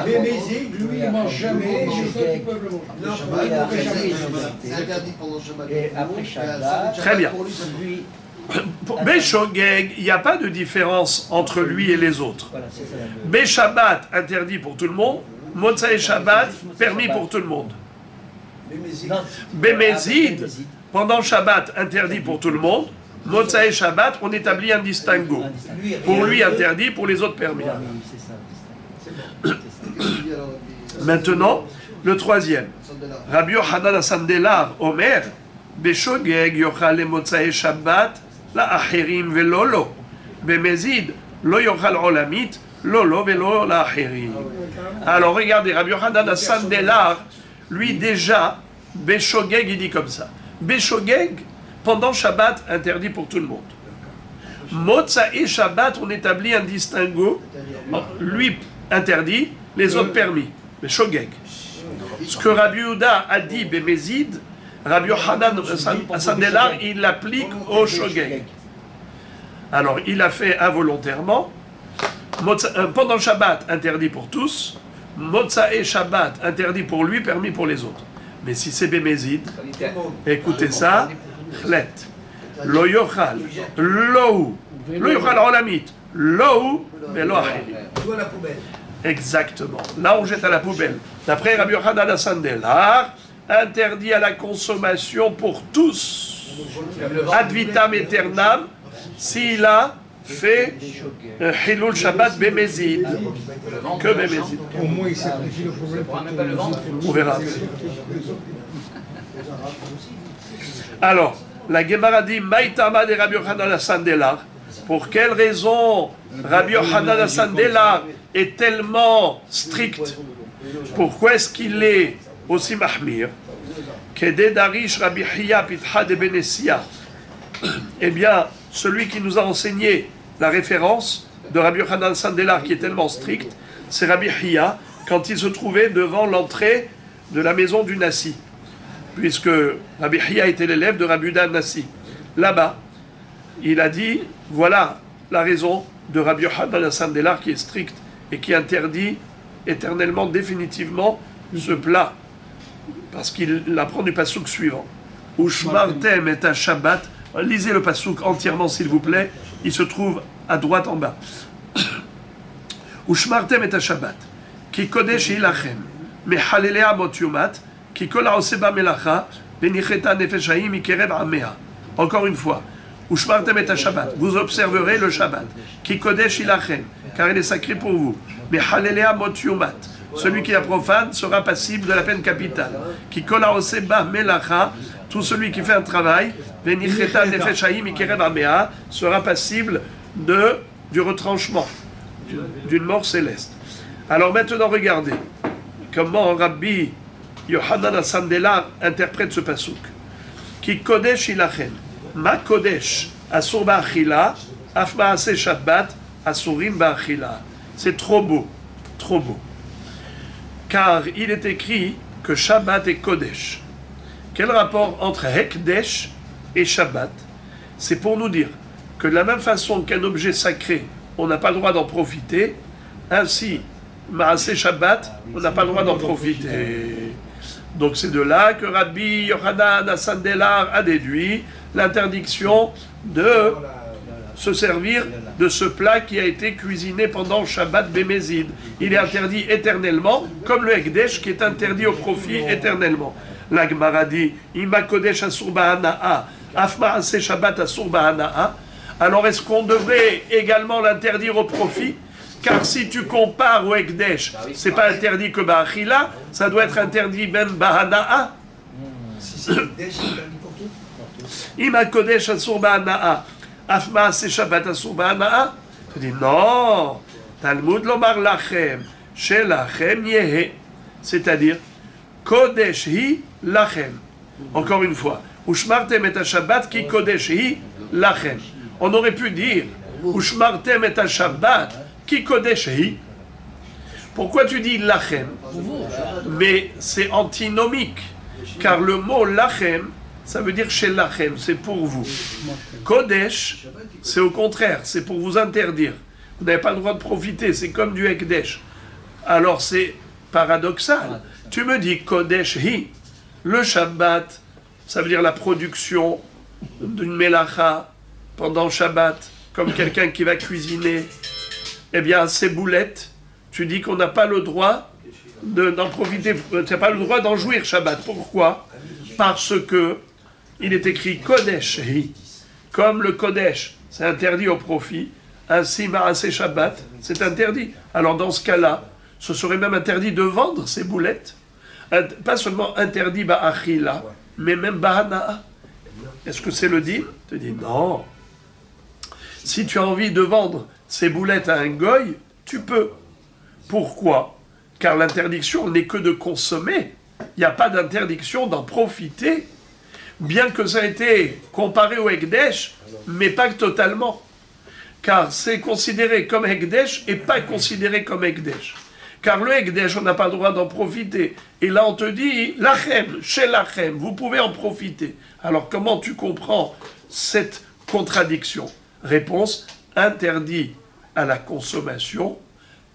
B: Bémézid, lui, il mange jamais, les autres, ils peuvent le manger.
D: C'est interdit pendant Shabbat.
B: Et après Shabbat,
A: Très bien.
B: lui,
A: Béchogeg, il n'y a pas de différence entre lui et les autres.
B: voilà, c'est ça.
A: Béchabat, interdit pour tout le monde. Motzaï Shabbat, permis pour tout le monde.
B: Non,
A: Bémézid, pendant Shabbat, interdit pour tout le monde. Motzaï Shabbat, on établit un distinguo. Pour lui, interdit, pour les autres, permis.
B: c'est ça.
A: Maintenant, le troisième. Rabbi Yochanan Sandelar, Omer, Béchogeg, Yochal le Motzaï Shabbat, la Acherim velolo. Bémézid, lo Yochal Olamit, lolo velo la Acherim. Alors regardez, Rabbi Yochanan Sandelar, lui déjà, Béchogeg, il dit comme ça. Béchogeg, pendant Shabbat, interdit pour tout le monde. Motza et Shabbat, on établit un distinguo. Lui, interdit, les autres permis. Béchogeg. Ce que Rabbi Yehuda a dit, Bémézid, Rabbi Yochanan Sandelar, il l'applique au Shogeg. Alors, il a fait involontairement. Pendant Shabbat, interdit pour tous. Motza et Shabbat, interdit pour lui, permis pour les autres. Mais si c'est Bémézid, écoutez ça, chlet, lo yochal, lo yochal olamit, lo velo acherim.
D: Tout à la poubelle.
A: Exactement. Là, on jette à la poubelle. D'après Rabbi Yochanan Sandelar, interdit à la consommation pour tous, ad vitam aeternam, s'il a fait Hilul Shabbat Bémézid. Que Bémézid.
B: Au moins, il simplifie le problème.
A: On verra. Alors, la Gemara dit Maïtama de Rabbi Yochanan Sandelar. Pour quelle raison Rabbi Yochanan Sandelar est tellement strict? Pourquoi est-ce qu'il est aussi mahmir? Kededarish Rabbi Hiya Pitha de Benessia. Eh bien, celui qui nous a enseigné la référence de Rabbi Yochanan Sandelar qui est tellement strict, c'est Rabbi Hiya quand il se trouvait devant l'entrée de la maison du Nassi. Puisque Rabbi Hiya était l'élève de Rabbi Yehuda Nassi. Là-bas, il a dit, voilà la raison de Rabbi Yochanan Sandelar qui est strict et qui interdit éternellement, définitivement, ce plat. Parce qu'il apprend du pasouk suivant. Ushmartem et un Shabbat. Lisez le pasouk entièrement, s'il vous plaît. Il se trouve à droite en bas. Ushmartem et un Shabbat. Ki kodesh ilachem. Mehalelea mot yumat. Ki kol haoseba melacha. Benicheta nefeshayim ikerev amea. Encore une fois. Ushmartem et un Shabbat. Vous observerez le Shabbat. Ki kodesh ilachem. Car il est sacré pour vous. Mehalelea mot yumat. Celui qui la profane sera passible de la peine capitale. Qui kola oseba melacha, tout celui qui fait un travail, venicheta nefeshayim ikerev amea, sera passible du retranchement, d'une mort céleste. Alors maintenant, regardez comment Rabbi Yochanan Sandelar interprète ce pasouk. Qui kodesh ilachem, ma kodesh asur ba'achila, af ma'aseh shabbat asurim ba'achila. C'est trop beau, trop beau. Car il est écrit que Shabbat est Kodesh. Quel rapport entre Hekdesh et Shabbat? C'est pour nous dire que de la même façon qu'un objet sacré, on n'a pas le droit d'en profiter, ainsi, Maaseh Shabbat, on n'a pas le droit d'en profiter. Donc c'est de là que Rabbi Yochanan Sandelar a déduit l'interdiction de se servir de ce plat qui a été cuisiné pendant Shabbat Bémézid. Il est interdit éternellement, comme le Hekdesh qui est interdit au profit éternellement. La Gemara dit, Ima Kodesh Asur Ba'ana'a, Afma Ase Shabbat Asur Ba'ana'a. Alors est-ce qu'on devrait également l'interdire au profit? Car si tu compares au Hekdesh, c'est pas interdit que Ba'achila, ça doit être interdit même Ba'ana'a.
D: Si c'est Hekdesh, c'est interdit pour tout.
A: Ima Kodesh Asur Ba'ana'a. Afma se Shabbat asur ba'ana'a. Tu dis non. Talmud lomar lachem, shelachem yehe. C'est-à-dire, Kodesh hi lachem. Encore une fois. Ushmartem et Shabbat ki Kodesh hi lachem. On aurait pu dire, Ushmartem et Shabbat ki Kodesh hi. Pourquoi tu dis lachem? Mais c'est antinomique. Car le mot lachem ça veut dire chez lachem, c'est pour vous. Kodesh, c'est au contraire, c'est pour vous interdire. Vous n'avez pas le droit de profiter, c'est comme du Ekdesh. Alors c'est paradoxal. Tu me dis Kodesh hi, le Shabbat, ça veut dire la production d'une melacha pendant Shabbat, comme quelqu'un qui va cuisiner. Eh bien, ces boulettes, tu dis qu'on n'a pas le droit d'en profiter, tu n'as pas le droit d'en jouir Shabbat. Pourquoi? Parce que il est écrit Kodesh hi, comme le Kodesh, c'est interdit au profit, ainsi Maaseh Shabbat, c'est interdit. Alors dans ce cas-là, ce serait même interdit de vendre ces boulettes, pas seulement interdit Ba'achila, mais même Ba'ana'a. Est-ce que c'est le din? Tu dis non. Si tu as envie de vendre ces boulettes à un goy, tu peux. Pourquoi? Car l'interdiction n'est que de consommer. Il n'y a pas d'interdiction d'en profiter, bien que ça ait été comparé au Ekdesh, mais pas totalement. Car c'est considéré comme Ekdesh et pas considéré comme Ekdesh. Car le Ekdesh, on n'a pas le droit d'en profiter. Et là, on te dit, Lachem, chez Lachem, vous pouvez en profiter. Alors, comment tu comprends cette contradiction? Réponse, interdit à la consommation,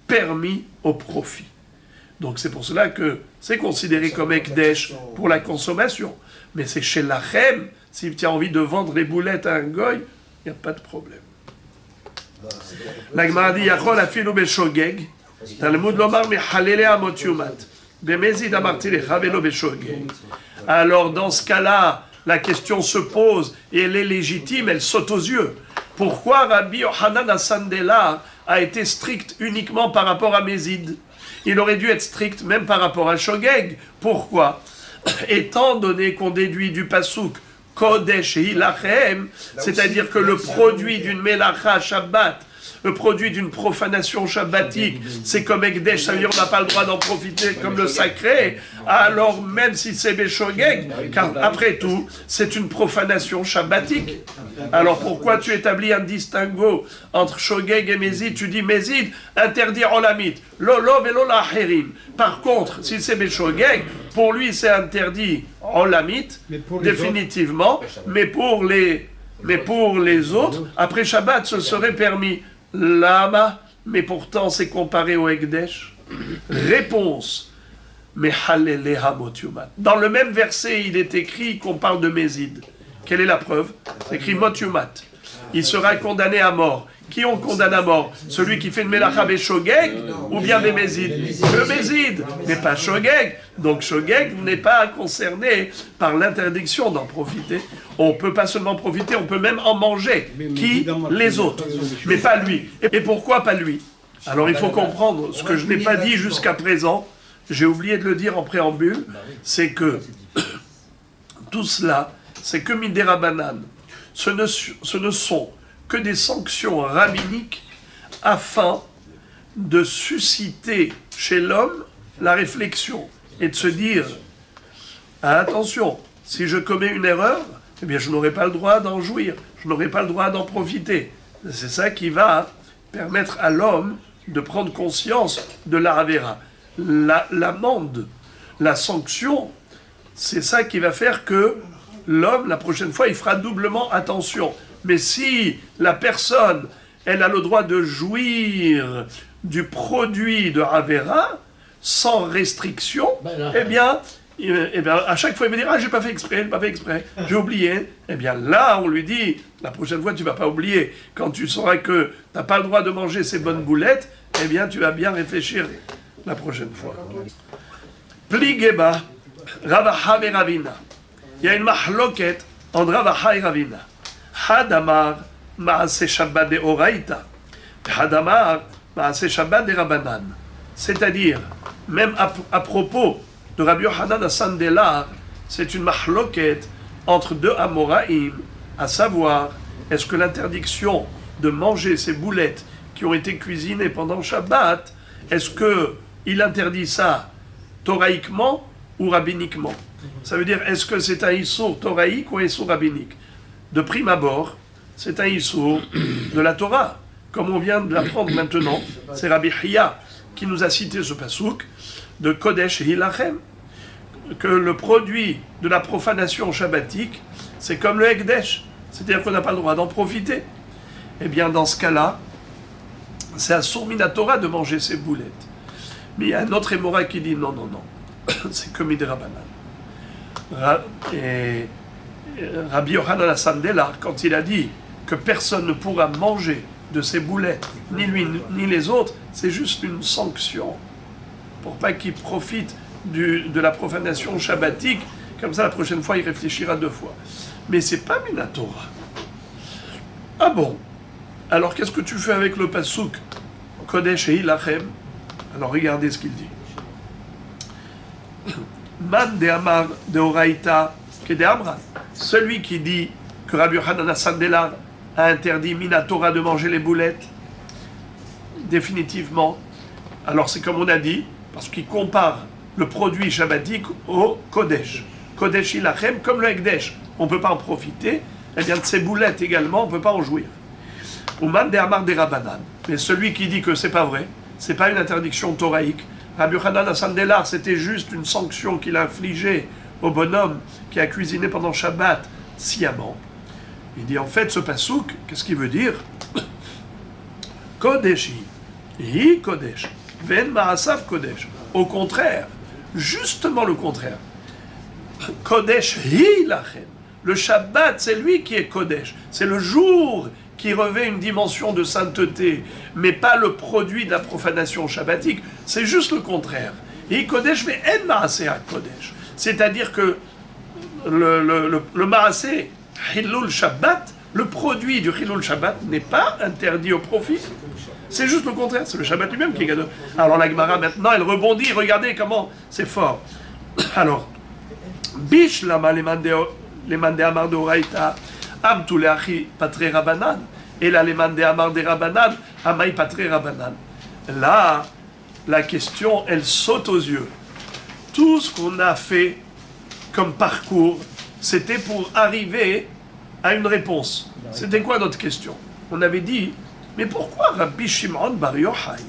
A: permis au profit. Donc, c'est pour cela que c'est considéré comme Ekdesh pour la consommation. Mais c'est chez Lachem, si tu as envie de vendre les boulettes à un goy, il n'y a pas de problème. La Gemara dit, Yachol afilu beshogeg, Talmud lomar michalele amot yumat, bemezid amarti lecha velo beshogeg. Alors dans ce cas-là, la question se pose et elle est légitime, elle saute aux yeux. Pourquoi Rabbi Yochanan Asandela a été strict uniquement par rapport à Mézid? Il aurait dû être strict même par rapport à Shogeg. Pourquoi? Étant donné qu'on déduit du pasouk Kodesh Hilachem, c'est-à-dire que le produit d'une Melacha Shabbat, le produit d'une profanation shabbatique, c'est comme Ekdesh, ça veut dire qu'on n'a pas le droit d'en profiter comme le sacré, alors même si c'est Béchogeg, car après tout, c'est une profanation shabbatique. Alors pourquoi tu établis un distinguo entre Shogeg et Mézid? Tu dis Mézid, interdit Olamit, Lolo velo laherim. Par contre, si c'est Béchogeg, pour lui c'est interdit Olamit, définitivement, mais pour les autres, après Shabbat, ce serait permis. Lama, mais pourtant c'est comparé au Ekdesh. Réponse, mais haleleha motumat. Dans le même verset, il est écrit qu'on parle de Mézid. Quelle est la preuve? C'est écrit motumat. Il sera condamné à mort. Qui on condamne à mort? Celui qui fait une melacha beshogeg ou bien Bémézid? Le Mézid, mais pas Shogeg. Donc Shogeg n'est pas concerné par l'interdiction d'en profiter. On peut pas seulement profiter, on peut même en manger. Qui? Les autres. Mais pas lui. Et pourquoi pas lui? Alors il faut comprendre ce que je n'ai pas dit jusqu'à présent. J'ai oublié de le dire en préambule. C'est que tout cela, c'est que Midera Banan. Ce ne sont que des sanctions rabbiniques afin de susciter chez l'homme la réflexion et de se dire attention, si je commets une erreur, eh bien je n'aurai pas le droit d'en jouir, je n'aurai pas le droit d'en profiter. C'est ça qui va permettre à l'homme de prendre conscience de la Havera. L'amende, la sanction, c'est ça qui va faire que l'homme, la prochaine fois, il fera doublement attention. Mais si la personne, elle a le droit de jouir du produit de Havera, sans restriction, eh bien, à chaque fois, il va dire « Ah, j'ai pas fait exprès, j'ai oublié. » Eh bien, là, on lui dit « La prochaine fois, tu vas pas oublier. Quand tu sauras que tu n'as pas le droit de manger ces bonnes boulettes, eh bien, tu vas bien réfléchir la prochaine fois. » Pli Geba, Ravaha et Ravina. Il y a une mahloket entre Ravaha et Ravina. Hadamar Maaseh Shabbat de Oraita, Hadamar Maaseh Shabbat de Rabanan. C'est-à-dire, même à propos de Rabbi Yochanan Asandela, c'est une mahloket entre deux Amoraïm, à savoir, est-ce que l'interdiction de manger ces boulettes qui ont été cuisinées pendant Shabbat, est-ce qu'il interdit ça thoraïquement ou rabbiniquement? Ça veut dire, est-ce que c'est un issour thoraïque ou un issour rabbinique? De prime abord, c'est un issour de la Torah. Comme on vient de l'apprendre maintenant, c'est Rabbi Hiya qui nous a cité ce pasouk de Kodesh Hilachem. que le produit de la profanation shabbatique, c'est comme le Hekdesh, c'est-à-dire qu'on n'a pas le droit d'en profiter. Eh bien, dans ce cas-là, c'est à Minatora de manger ses boulettes. Mais il y a un autre Émora qui dit non, c'est que Midrabanan. Et Rabbi Yochanan Asandela, quand il a dit que personne ne pourra manger de ses boulettes, ni lui ni les autres, c'est juste une sanction pour pas qu'il profite de la profanation shabbatique. Comme ça, la prochaine fois, il réfléchira 2 fois. Mais c'est pas Minatora. Ah bon? Alors, qu'est-ce que tu fais avec le pasuk Kodesh et Ilachem? Alors, regardez ce qu'il dit. Man de Amar de Oraita que de Amra. Celui qui dit que Rabbi Yochanan Asandela a interdit Minatora de manger les boulettes, définitivement. Alors, c'est comme on a dit, parce qu'il compare le produit shabbatique au Kodesh. Kodesh Ilachem, comme le Hekdesh, on ne peut pas en profiter. Eh bien, de ces boulettes également, on ne peut pas en jouir. Ouman de Amar de Rabbanan. Mais celui qui dit que c'est pas vrai, c'est pas une interdiction thoraïque. Rabbi Yochanan Asandela, c'était juste une sanction qu'il a infligée au bonhomme qui a cuisiné pendant Shabbat sciemment. Il dit en fait ce pasouk, qu'est-ce qu'il veut dire? Kodeshi, hi Kodesh, ven ma'asav Kodesh. Au contraire, justement le contraire. Kodesh hi lachem. Le Shabbat, c'est lui qui est Kodesh. C'est le jour qui revêt une dimension de sainteté, mais pas le produit de la profanation shabbatique. C'est juste le contraire. Et Kodesh ve en maaseh Kodesh. C'est-à-dire que le maaseh, Hilul Shabbat, le produit du Hilul Shabbat n'est pas interdit au profit. C'est juste le contraire. C'est le Shabbat lui-même qui est gadol. Alors la Gemara maintenant, elle rebondit. Regardez comment c'est fort. Alors, Bish lama les mandé amar de Oraita, am tous les achi patre rabanan, et là les mandé amar de rabanan, amai patre rabanan. Là, la question, elle saute aux yeux. Tout ce qu'on a fait comme parcours, c'était pour arriver à une réponse. C'était quoi notre question? On avait dit, mais pourquoi Rabbi Shimon Bar Yochai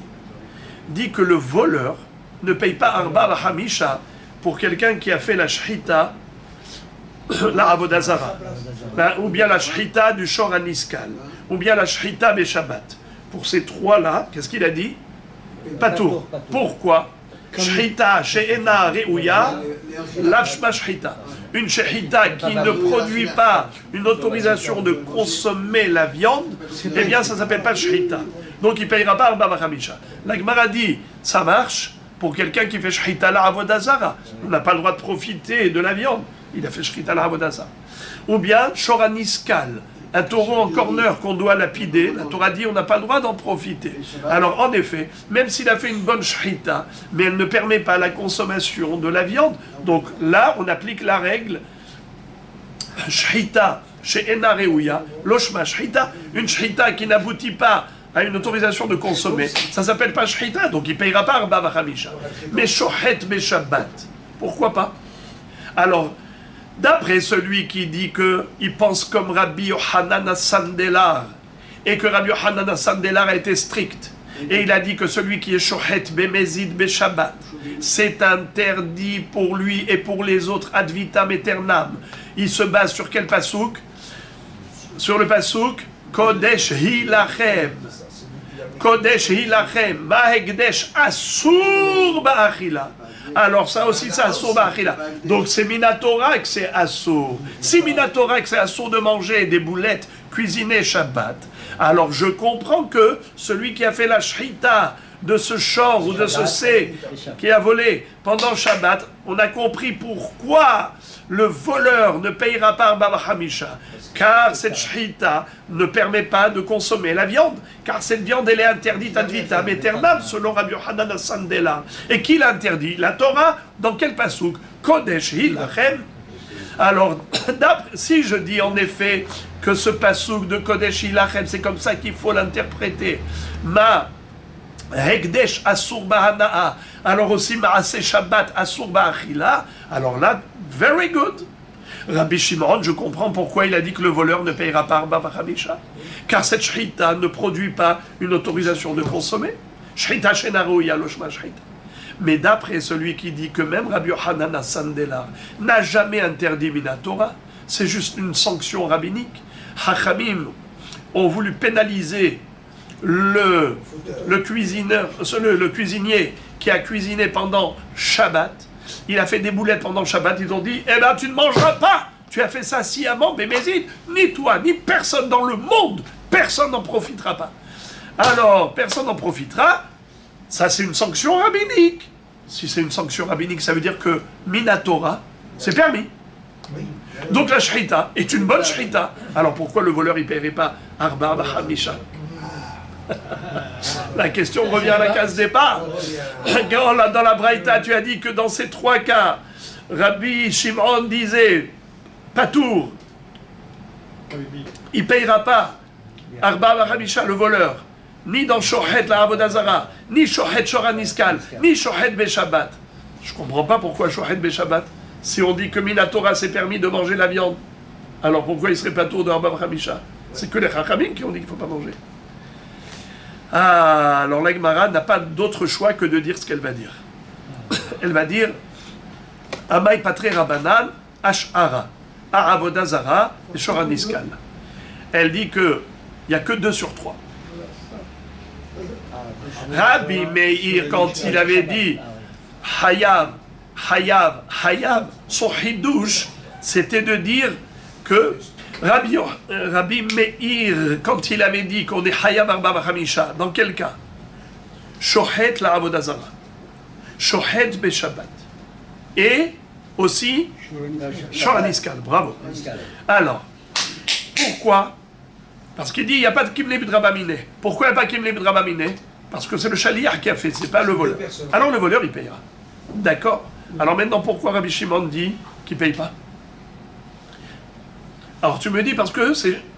A: dit que le voleur ne paye pas Arba Hamisha pour quelqu'un qui a fait la shchita, la Avodazara, ou bien la shchita du Shor Aniskal, ou bien la shchita Beshabbat. Pour ces 3-là, qu'est-ce qu'il a dit? Patour. Pourquoi? Shchita she'ena re'uya, lashma shchita. Une shchita qui ne produit pas une autorisation de consommer la viande, eh bien ça ne s'appelle pas shchita. Donc il ne payera pas Arba Hamisha. La Gemara dit, ça marche pour quelqu'un qui fait shchita la Avodazara. On n'a pas le droit de profiter de la viande. Il a fait shchita la Avodazara. Ou bien Shoraniskal, un taureau en corner qu'on doit lapider. La Torah dit on n'a pas le droit d'en profiter. Alors en effet, même s'il a fait une bonne shchita, mais elle ne permet pas la consommation de la viande, donc là on applique la règle shchita chez Ena Reuya, loshma shchita, une shchita qui n'aboutit pas à une autorisation de consommer, ça s'appelle pas shchita, donc il ne payera pas Arba Vachamisha. Mais shochet Beshabbat, pourquoi pas? Alors, d'après celui qui dit qu'il pense comme Rabbi Yochanan Sandelar, et que Rabbi Yochanan Sandelar a été strict, et il a dit que celui qui est shochet Bemezid Beshabbat, c'est interdit pour lui et pour les autres ad vitam aeternam. Il se base sur quel pasouk? Sur le pasouk Kodesh Hilachem. Kodesh Hilachem, Mahekdesh Asur Ba'achila. Alors ça aussi c'est Asur Ba'achila. Donc c'est Minatora que c'est Asur. Si Minatora que c'est Asur de manger des boulettes cuisinées Shabbat, alors je comprends que celui qui a fait la shchita de ce shor ou de ce sé qui a volé pendant Shabbat, on a compris pourquoi le voleur ne payera pas Arba Hamisha. Car cette shchita ne permet pas de consommer la viande. Car cette viande, elle est interdite ad vitam aeternam, selon Rabbi Yochanan Sandela. Et qui l'a interdit? La Torah, dans quel pasouk? Kodesh Hilachem. Alors, si je dis en effet que ce pasouk de Kodesh Hilachem, c'est comme ça qu'il faut l'interpréter. Ma Hekdesh Asur Bahana'a, alors aussi Maaseh Shabbat Asur Ba'achila, alors là, very good. Rabbi Shimon, je comprends pourquoi il a dit que le voleur ne payera pas Arba Vachamisha. Car cette shchita ne produit pas une autorisation de consommer. Shchita shenarouya loshma shchita. Mais d'après celui qui dit que même Rabbi Yochanan Assandelar n'a jamais interdit Minatora, c'est juste une sanction rabbinique. Hachamim ont voulu pénaliser le cuisinier qui a cuisiné pendant Shabbat. Il a fait des boulettes pendant Shabbat. Ils ont dit, eh ben tu ne mangeras pas. Tu as fait ça sciemment, Bémézid. Ni toi, ni personne dans le monde, personne n'en profitera pas. Alors, personne n'en profitera. Ça, c'est une sanction rabbinique. Si c'est une sanction rabbinique, ça veut dire que Minatora, c'est permis. Donc la shrita est une bonne shrita. Alors pourquoi le voleur ne paierait pas Arba Hamisha? La question revient à la case départ. Dans la Braïta, tu as dit que dans ces trois cas, Rabbi Shimon disait Patour, il ne payera pas Arba Hamisha, le voleur, ni dans Shohet la Avodazara, ni Shohet Shoraniskal, ni Shohet Beshabbat. Je ne comprends pas pourquoi Shohet Beshabbat. Si on dit que Minatora s'est permis de manger la viande, alors pourquoi il serait pas tour de Arba Hamisha? C'est que les Chachamim qui ont dit qu'il ne faut pas manger. Ah, alors la Gemara n'a pas d'autre choix que de dire ce qu'elle va dire. Elle va dire Amai Patre Rabanan Ash'ara Avoda et Shoraniskal. Elle dit qu'il n'y a que 2 sur 3. Rabbi Meir, quand il avait dit Hayav, son hidouche, c'était de dire que Rabbi Meir, quand il avait dit qu'on est Hayav Arba Hamisha, dans quel cas? Shohet la Avodazara, Shohet Beshabbat, et aussi Shoraniskal, bravo. Alors, pourquoi? Parce qu'il dit il n'y a pas de Kimle B'Drabamine. Pourquoi il n'y a pas de Kimle B'Drabamine? Parce que c'est le Shaliach qui a fait, c'est pas le voleur. Alors le voleur il payera. D'accord. Alors maintenant, pourquoi Rabbi Shimon dit qu'il ne paye pas? Alors tu me dis parce que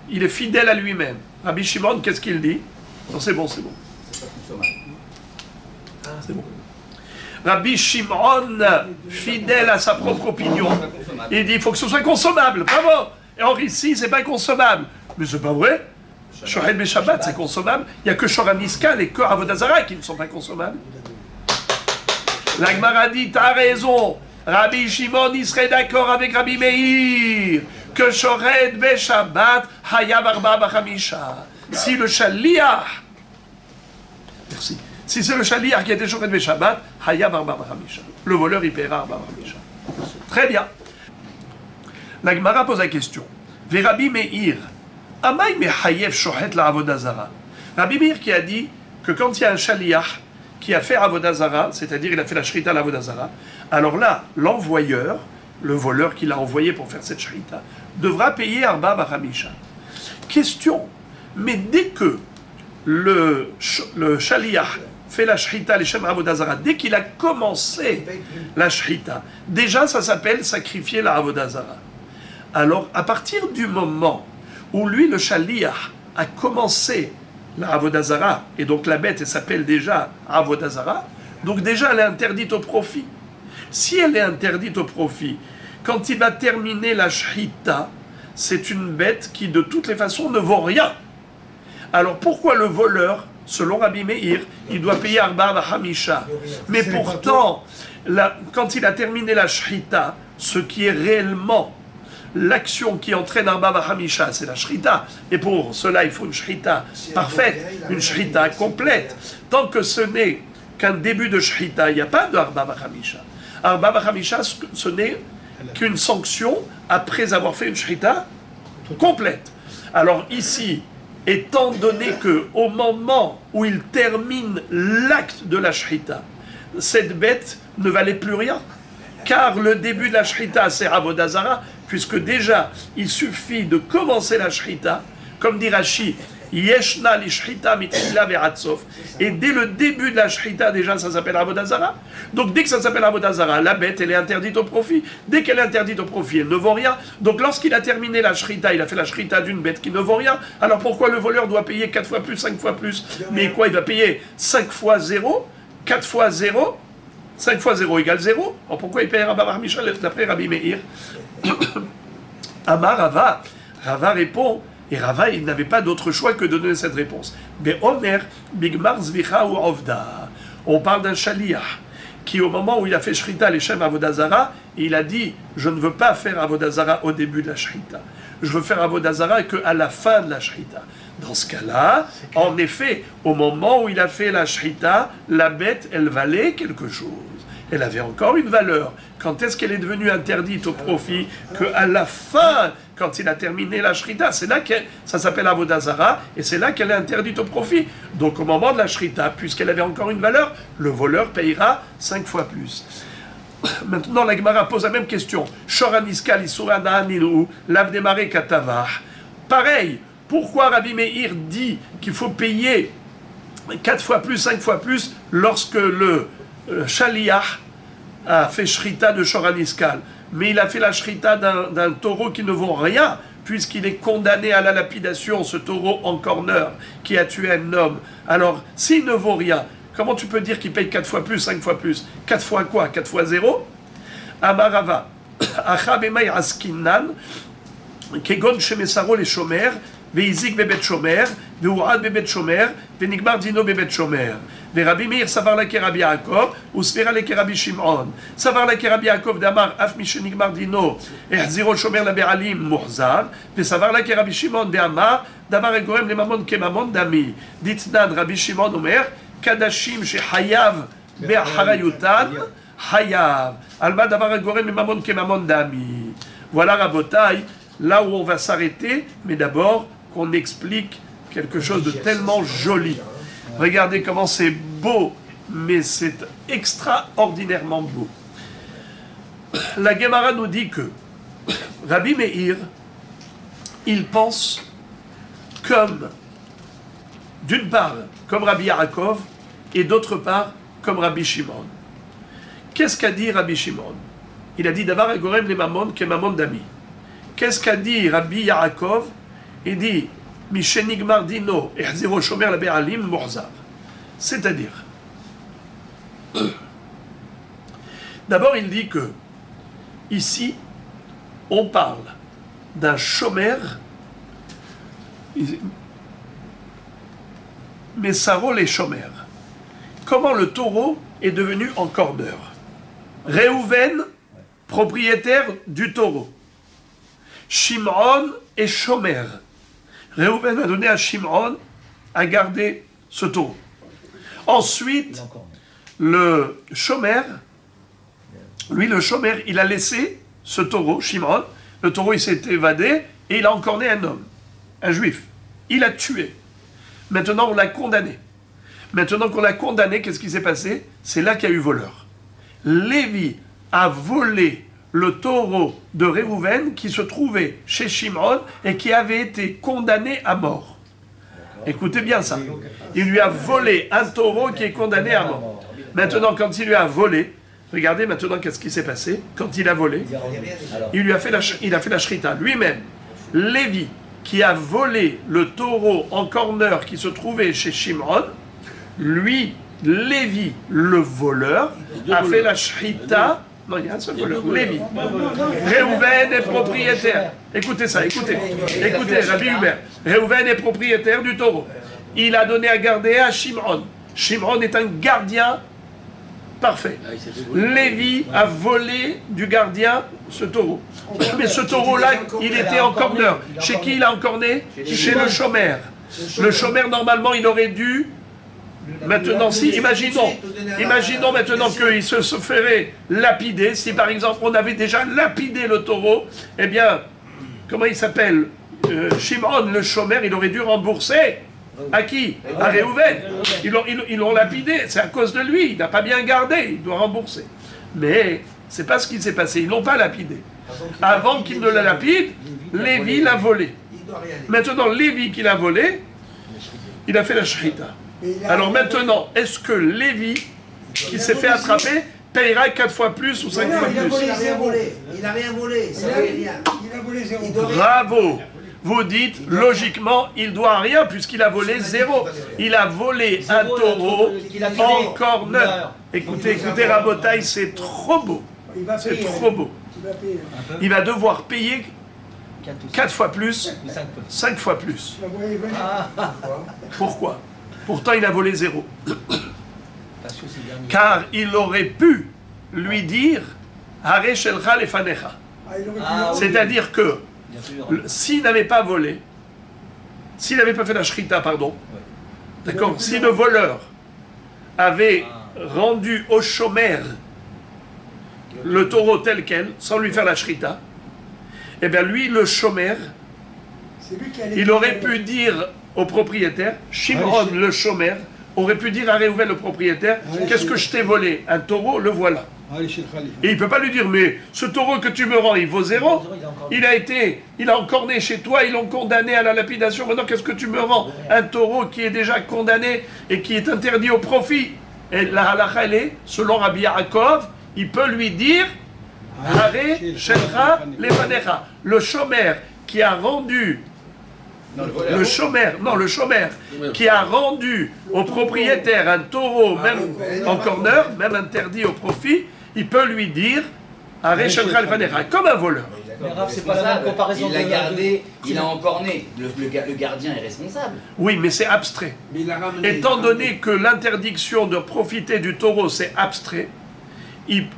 A: il est fidèle à lui-même. Rabbi Shimon, qu'est-ce qu'il dit? Non, c'est bon, c'est bon. C'est bon. Rabbi Shimon, fidèle à sa propre opinion, il dit il faut que ce soit consommable. Bravo. Et or ici, c'est pas consommable. Mais c'est pas vrai. Shohet Beshabbat, c'est consommable. Il n'y a que Shoraniskal et que Avodazara qui ne sont pas consommables. La Gemara dit, t'as raison, Rabbi Shimon, il serait d'accord avec Rabbi Meir, que Shoret Beshabbat, Hayav Arba Hamisha. Si le Shaliach, merci, si c'est le Shaliach qui a été Shoret Beshabbat, Hayav Arba Hamisha. Le voleur, il paiera Arba Hamisha. Très bien. La Gemara pose la question. Ve Rabbi Meir, Amay Mehayev Shohet la Avodazara. Rabbi Meir qui a dit que quand il y a un Shaliach, qui a fait Avodazara, c'est-à-dire il a fait la Shrita à l'Avodazara, alors là, l'envoyeur, le voleur qui l'a envoyé pour faire cette Shrita, devra payer Arba Hamisha. Question, mais dès que le Shaliach fait la Shrita, les Shem Avodazara, dès qu'il a commencé la Shrita, déjà ça s'appelle sacrifier la Avodazara. Alors, à partir du moment où lui, le Shaliach, a commencé la Avodazara, et donc la bête, elle s'appelle déjà Avodazara, donc déjà elle est interdite au profit. Si elle est interdite au profit, quand il va terminer la Shrita, c'est une bête qui de toutes les façons ne vaut rien. Alors pourquoi le voleur, selon Rabbi Meir, il doit payer Arba Hamisha? Mais pourtant, quand il a terminé la Shrita, ce qui est réellement l'action qui entraîne Arba Hamisha, c'est la Shrita. Et pour cela, il faut une Shrita parfaite, une Shrita complète. Tant que ce n'est qu'un début de Shrita, il n'y a pas de Arba Hamisha. Arba Hamisha, ce n'est qu'une sanction après avoir fait une Shrita complète. Alors ici, étant donné qu'au moment où il termine l'acte de la Shrita, cette bête ne valait plus rien. Car le début de la Shrita, c'est Avodazara, puisque déjà, il suffit de commencer la Shrita, comme dit Rashi, Yeshna li Shrita mitchila ve'atzov, et dès le début de la Shrita, déjà, ça s'appelle Avodazara. Donc dès que ça s'appelle Avodazara, la bête, elle est interdite au profit. Dès qu'elle est interdite au profit, elle ne vaut rien. Donc lorsqu'il a terminé la Shrita, il a fait la Shrita d'une bête qui ne vaut rien, alors pourquoi le voleur doit payer 4 fois plus, 5 fois plus? Mais quoi, il va payer 5 fois 0, 4 fois 0, 5 fois 0 égale 0. Alors pourquoi il paye Rabbi Hamisha d'après Rabbi Meir? Amar Rava. Rava répond, et Rava, il n'avait pas d'autre choix que de donner cette réponse. Mais Omer, Bigmar Zvicha ou Ovda. On parle d'un Shaliach qui au moment où il a fait Shrita l'Echem Avodazara, il a dit « Je ne veux pas faire Avodazara au début de la Shrita. Je veux faire Avodazara qu'à la fin de la Shrita. » Dans ce cas-là, en effet, au moment où il a fait la Shrita, la bête, elle valait quelque chose. Elle avait encore une valeur. Quand est-ce qu'elle est devenue interdite au profit? Qu'à la fin, quand il a terminé la Shrita, c'est là que ça s'appelle Avodazara, et c'est là qu'elle est interdite au profit. Donc au moment de la Shrita, puisqu'elle avait encore une valeur, le voleur payera 5 fois plus. Maintenant, la Gemara pose la même question. Shoraniskal Isurana Nilu, Lavdemare Katavah. Pareil, pourquoi Rabbi Meir dit qu'il faut payer 4 fois plus, 5 fois plus lorsque le Shaliach a fait Shrita de Shoraniskal, mais il a fait la Shrita d'un taureau qui ne vaut rien, puisqu'il est condamné à la lapidation, ce taureau en corner qui a tué un homme. Alors, s'il ne vaut rien, comment tu peux dire qu'il paye 4 fois plus, 5 fois plus? 4 fois quoi? 4 fois 0? Amarava, Achabemai Askinan, Kegon Shemesaro les Shomer, Veizik bebet Shomer, Veuad bebet Shomer, Venigmar Dino bebet Shomer. Rabbi Meir savar la Rabbi Yaakov, ou Sfera la Rabbi Shimon. Savar la Rabbi Yaakov d'Amar, Af Mishenigmar Dino, Ehziro Shomer la Be'alim Muhzar, et savar la Rabbi Shimon d'Amar, d'Amar et Gorem le Mamon Kemamon d'Ami. Ditnad Rabbi Shimon Omer, Kadashim chez Hayav Be'harayutan, Hayav. Alma d'Amar et Gorem le Mamon Kemamon d'Ami. Voilà Rabotai, là où on va s'arrêter, mais d'abord qu'on explique quelque chose de tellement joli. Regardez comment c'est beau, mais c'est extraordinairement beau. La Gemara nous dit que Rabbi Meir, il pense comme, d'une part, comme Rabbi Yaakov, et d'autre part, comme Rabbi Shimon. Qu'est-ce qu'a dit Rabbi Shimon? Il a dit Davar Gorem les Mamon, que Mamon d'Ami. Qu'est-ce qu'a dit Rabbi Yaakov? Il dit Mishenigmar Dino, Ehziro Shomer la Be'alim Murzar. C'est-à-dire, d'abord il dit que, ici, on parle d'un Shomer, mais Saro les Shomer. Comment le taureau est devenu en corner? Réhouven, propriétaire du taureau. Shimon et Shomer. Réhouven a donné à Shimon à garder ce taureau. Ensuite, le Shomer, lui le Shomer, il a laissé ce taureau, Shimon. Le taureau il s'est évadé et il a encorné un homme, un juif. Il a tué. Maintenant on l'a condamné. Maintenant qu'on l'a condamné, qu'est-ce qui s'est passé? C'est là qu'il y a eu voleur. Lévi a volé le taureau de Réhouven qui se trouvait chez Shimon et qui avait été condamné à mort. Écoutez bien ça. Il lui a volé un taureau qui est condamné à mort. Maintenant, quand il lui a volé, regardez maintenant qu'est-ce qui s'est passé. Quand il a volé, il a fait la shrita lui-même. Lévi, qui a volé le taureau en corner qui se trouvait chez Shimon, lui, Lévi, le voleur, a fait la shrita. Non, il y a un seul voleur, Lévi. Réhouven est propriétaire. Écoutez ça, écoutez, Rabbi Hubert. Réhouven est propriétaire du taureau. Il a donné à garder à Shimon. Shimon est un gardien parfait. Lévi a volé du gardien ce taureau. Mais ce taureau-là, il était en corner. Chez qui il a encorné? Chez le Shomer. Le Shomer, normalement, il aurait dû... Maintenant, si, imaginons maintenant qu'il se ferait lapider. Si par exemple on avait déjà lapidé le taureau, eh bien, comment il s'appelle? Shimon, le Shomer, il aurait dû rembourser. À qui? À Réhouven. Ils l'ont lapidé, c'est à cause de lui, il n'a pas bien gardé, il doit rembourser. Mais c'est pas ce qui s'est passé, ils l'ont pas lapidé. Avant qu'il ne le lapide, Lévi l'a volé. Maintenant, Lévi qui l'a volé, il a fait la shrita. Alors maintenant, est-ce que Lévi, qui s'est fait attraper, payera 4 fois plus ou 5 fois plus?
D: Il n'a rien volé. Il n'a rien volé. Ça veut rien.
B: Il a volé 0.
A: Bravo! Vous dites, logiquement, il doit rien puisqu'il a volé 0. Il a volé un taureau en corner. Écoutez, Rabotaï, c'est trop beau. C'est trop beau. Il va devoir payer 4 fois plus, 5 fois plus. Pourquoi? Pourtant, il a volé 0. Car il aurait pu lui dire Hare shelcha lefanecha. C'est-à-dire que s'il n'avait pas volé, s'il n'avait pas fait la shrita, pardon, d'accord, si le voleur avait rendu au chômeur le taureau tel quel, sans lui faire la shrita, eh bien lui, le chômeur, il aurait pu dire au propriétaire, Shimon, le chômeur, aurait pu dire à Réhouven, le propriétaire, qu'est-ce que je t'ai volé? Un taureau, le voilà. Et il ne peut pas lui dire, mais ce taureau que tu me rends, il vaut zéro. Il a encore né chez toi, ils l'ont condamné à la lapidation. Maintenant, qu'est-ce que tu me rends? Un taureau qui est déjà condamné et qui est interdit au profit. Et la halakha, elle est, selon Rabbi Yaakov, il peut lui dire, Hare shelcha lefanecha. Le chômeur qui a rendu le chômeur qui a rendu au propriétaire un taureau, même en corner, même interdit au profit, il peut lui dire Hare shelcha lefanecha, comme un voleur.
C: C'est pas la même comparaison. Il l'a gardé, il a encore né. Le gardien est responsable.
A: Oui, mais c'est abstrait. Étant donné que l'interdiction de profiter du taureau, c'est abstrait,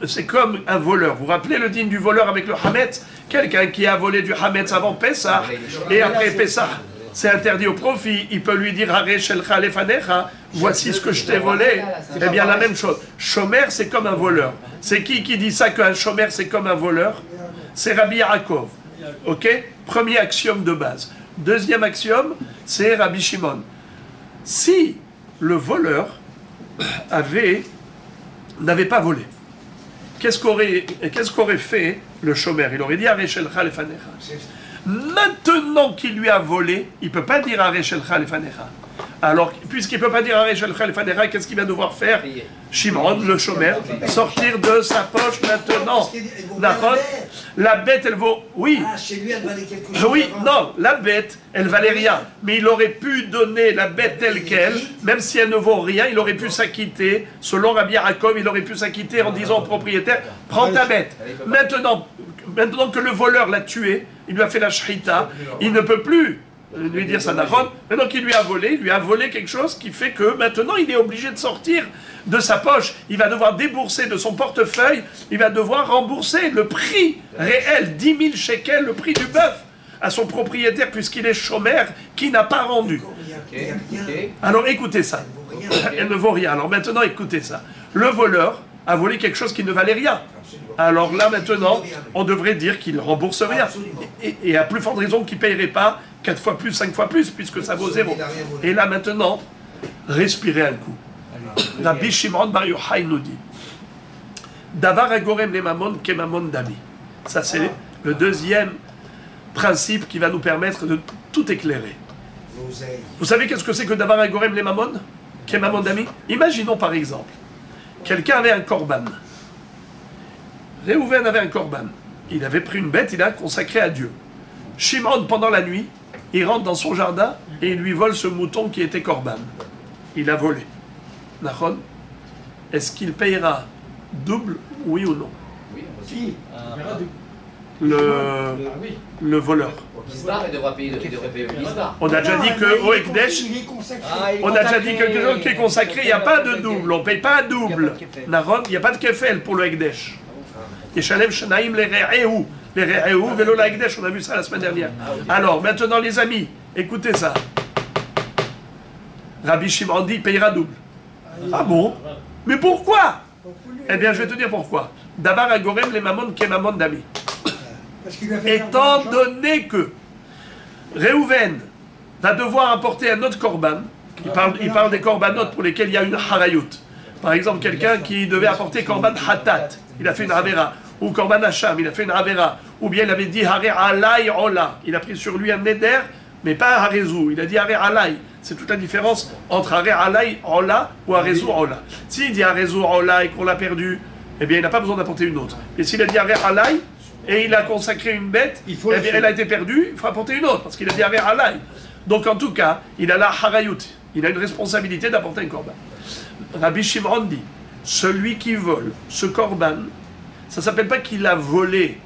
A: c'est comme un voleur. Vous vous rappelez le digne du voleur avec le Hametz? Quelqu'un qui a volé du Hametz avant Pessah, et après Pessah, c'est interdit au profit, il peut lui dire Hare shelcha lefanecha, voici ce que je t'ai volé. Eh bien, la même chose. Shomer, c'est comme un voleur. C'est qui dit ça qu'un shomer, c'est comme un voleur? C'est Rabbi Yaakov. Ok? Premier axiome de base. Deuxième axiome, c'est Rabbi Shimon. Si le voleur n'avait pas volé, qu'est-ce qu'aurait fait le chômeur? Il aurait dit Hare shelcha lefanecha. Maintenant qu'il lui a volé, il ne peut pas dire Hare shelcha lefanecha. Alors, puisqu'il ne peut pas dire Hare shelcha lefanecha, qu'est-ce qu'il va devoir faire? Shimon, le chômeur, sortir de sa poche maintenant. La bête, elle vaut... Oui.
D: Ah, chez lui, elle valait quelque chose.
A: Oui, non, la bête, elle valait rien. Mais il aurait pu donner la bête telle qu'elle, même si elle ne vaut rien, il aurait pu s'acquitter. Selon Rabbi Yaakov, il aurait pu s'acquitter en disant au propriétaire, prends ta bête. Maintenant que le voleur l'a tué, il lui a fait la shrita, il ne peut plus lui dire ça d'avant. Maintenant qu'il lui a volé, il lui a volé quelque chose qui fait que maintenant il est obligé de sortir de sa poche. Il va devoir débourser de son portefeuille, il va devoir rembourser le prix réel, 10 000 shekels, le prix du bœuf, à son propriétaire, puisqu'il est chômeur, qui n'a pas rendu. Alors écoutez ça. Elle ne vaut rien. Alors maintenant écoutez ça. Le voleur a volé quelque chose qui ne valait rien. Alors là maintenant, on devrait dire qu'il ne rembourse rien. Et à plus forte raison qu'il ne payerait pas 4 fois plus, 5 fois plus, puisque ça vaut zéro. Et là maintenant, respirez un coup. Rabbi Shimon Bar Yochai nous dit Davar agorem le mamon ke mamon dami. Ça c'est le deuxième principe qui va nous permettre de tout éclairer. Vous savez qu'est-ce que c'est que Davar agorem le mamon ke mamon dami? Imaginons par exemple, quelqu'un avait un korban. Réhouven avait un korban. Il avait pris une bête, il l'a consacré à Dieu. Shimon, pendant la nuit, il rentre dans son jardin et il lui vole ce mouton qui était korban. Il a volé. Nachon, est-ce qu'il payera double, oui ou non?
C: Oui,
A: le voleur.
C: Gisbar, il devrait payer le Gisbar.
A: On a déjà dit qu'au Ekdesh, on a déjà dit que quelque chose qui est consacré, il n'y a pas de double, on ne paye pas un double. Nachon, il n'y a pas de kefel pour le Ekdesh. Yeshalem Shanaim les Re'ehu. Les Re'ehu, Velo la Ekdesh, on a vu ça la semaine dernière. Alors, maintenant les amis, écoutez ça. Rabbi Shimon dit, il payera double. Ah bon? Mais pourquoi? Eh bien, je vais te dire pourquoi. Davar agorem les mamon ke mamon dami. Étant donné que Réhouven va devoir apporter un autre korban, il parle des korbanotes pour lesquels il y a une harayut. Par exemple, quelqu'un qui devait apporter korban hatat, il a fait une avera. Ou korban hacham, il a fait une avera. Ou bien il avait dit hare alay ola, il a pris sur lui un neder, mais pas un harezou. Il a dit hare alay. C'est toute la différence entre hare alay ola ou harezou ola. S'il dit harezou ola et qu'on l'a perdu, eh bien il n'a pas besoin d'apporter une autre. Et s'il a dit hare alay et il a consacré une bête, eh bien elle a été perdue, il faut apporter une autre, parce qu'il a dit hare alay. Donc en tout cas, il a la harayut. Il a une responsabilité d'apporter un korban. Rabbi Shimon dit, celui qui vole ce korban, ça ne s'appelle pas qu'il a volé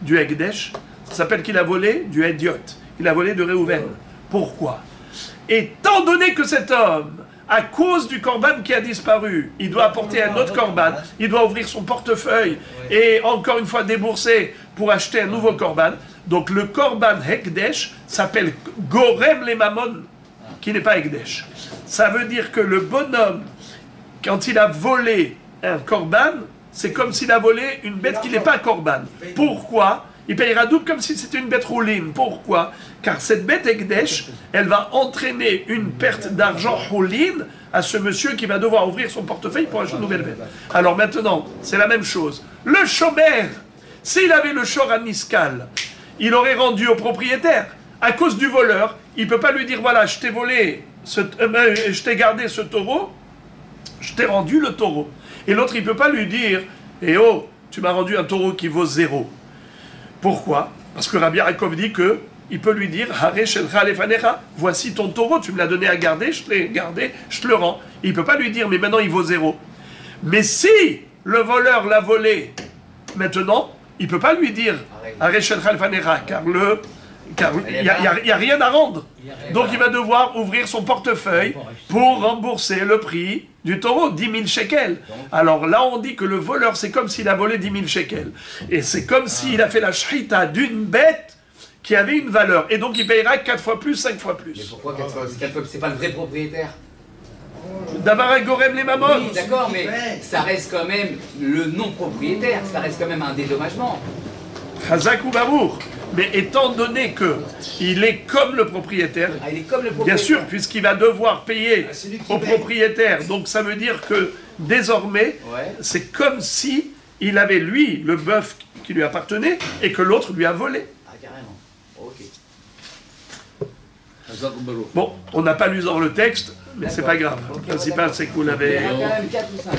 A: du Ekdesh, ça s'appelle qu'il a volé du Hédiot. Il a volé de Réhouven. Pourquoi? Étant donné que cet homme à cause du korban qui a disparu, il doit apporter un autre korban, il doit ouvrir son portefeuille et encore une fois débourser pour acheter un nouveau korban. Donc le korban Hekdesh s'appelle Gorem le Mamon, qui n'est pas Hekdesh. Ça veut dire que le bonhomme, quand il a volé un korban, c'est comme s'il a volé une bête qui n'est pas korban. Pourquoi? Il payera double comme si c'était une bête rouline. Pourquoi? Car cette bête Ekdesh, elle va entraîner une perte d'argent rouline à ce monsieur qui va devoir ouvrir son portefeuille pour acheter une nouvelle bête. Alors maintenant, c'est la même chose. Le shomer, s'il avait le shor à Niskal, il aurait rendu au propriétaire. À cause du voleur, il ne peut pas lui dire, voilà, je t'ai volé, je t'ai gardé ce taureau, je t'ai rendu le taureau. Et l'autre, il ne peut pas lui dire, eh oh, tu m'as rendu un taureau qui vaut 0. Pourquoi? Parce que Rabbi Yaakov dit que il peut lui dire, Hare shelcha lefanecha, voici ton taureau, tu me l'as donné à garder, je l'ai gardé, je te le rends. Il ne peut pas lui dire, mais maintenant il vaut 0. Mais si le voleur l'a volé, maintenant, il ne peut pas lui dire, Hare shelcha lefanecha, car il n'y a rien à rendre. Donc il va devoir ouvrir son portefeuille pour rembourser le prix du taureau, 10 000 shekels. Alors là, on dit que le voleur, c'est comme s'il a volé 10 000 shekels. Et c'est comme s'il a fait la shrita d'une bête qui avait une valeur. Et donc il payera 4 fois plus, 5 fois plus.
C: Mais pourquoi 4 fois? C'est pas le vrai propriétaire.
A: D'avoir Gorem les mamans.
C: Oui, d'accord, mais ça reste quand même le non-propriétaire. Ça reste quand même un dédommagement.
A: Chazak ou Barour. Mais étant donné qu'il est comme le propriétaire,
C: il est comme le propriétaire.
A: Bien sûr, puisqu'il va devoir payer au propriétaire, donc ça veut dire que désormais, c'est comme si il avait lui le bœuf qui lui appartenait et que l'autre lui a volé.
C: Ah, carrément. Ok.
A: Bon, on n'a pas lu dans le texte, mais c'est pas grave. Le principal, c'est que vous l'avez...
C: Il y en a quand même 4 ou 5.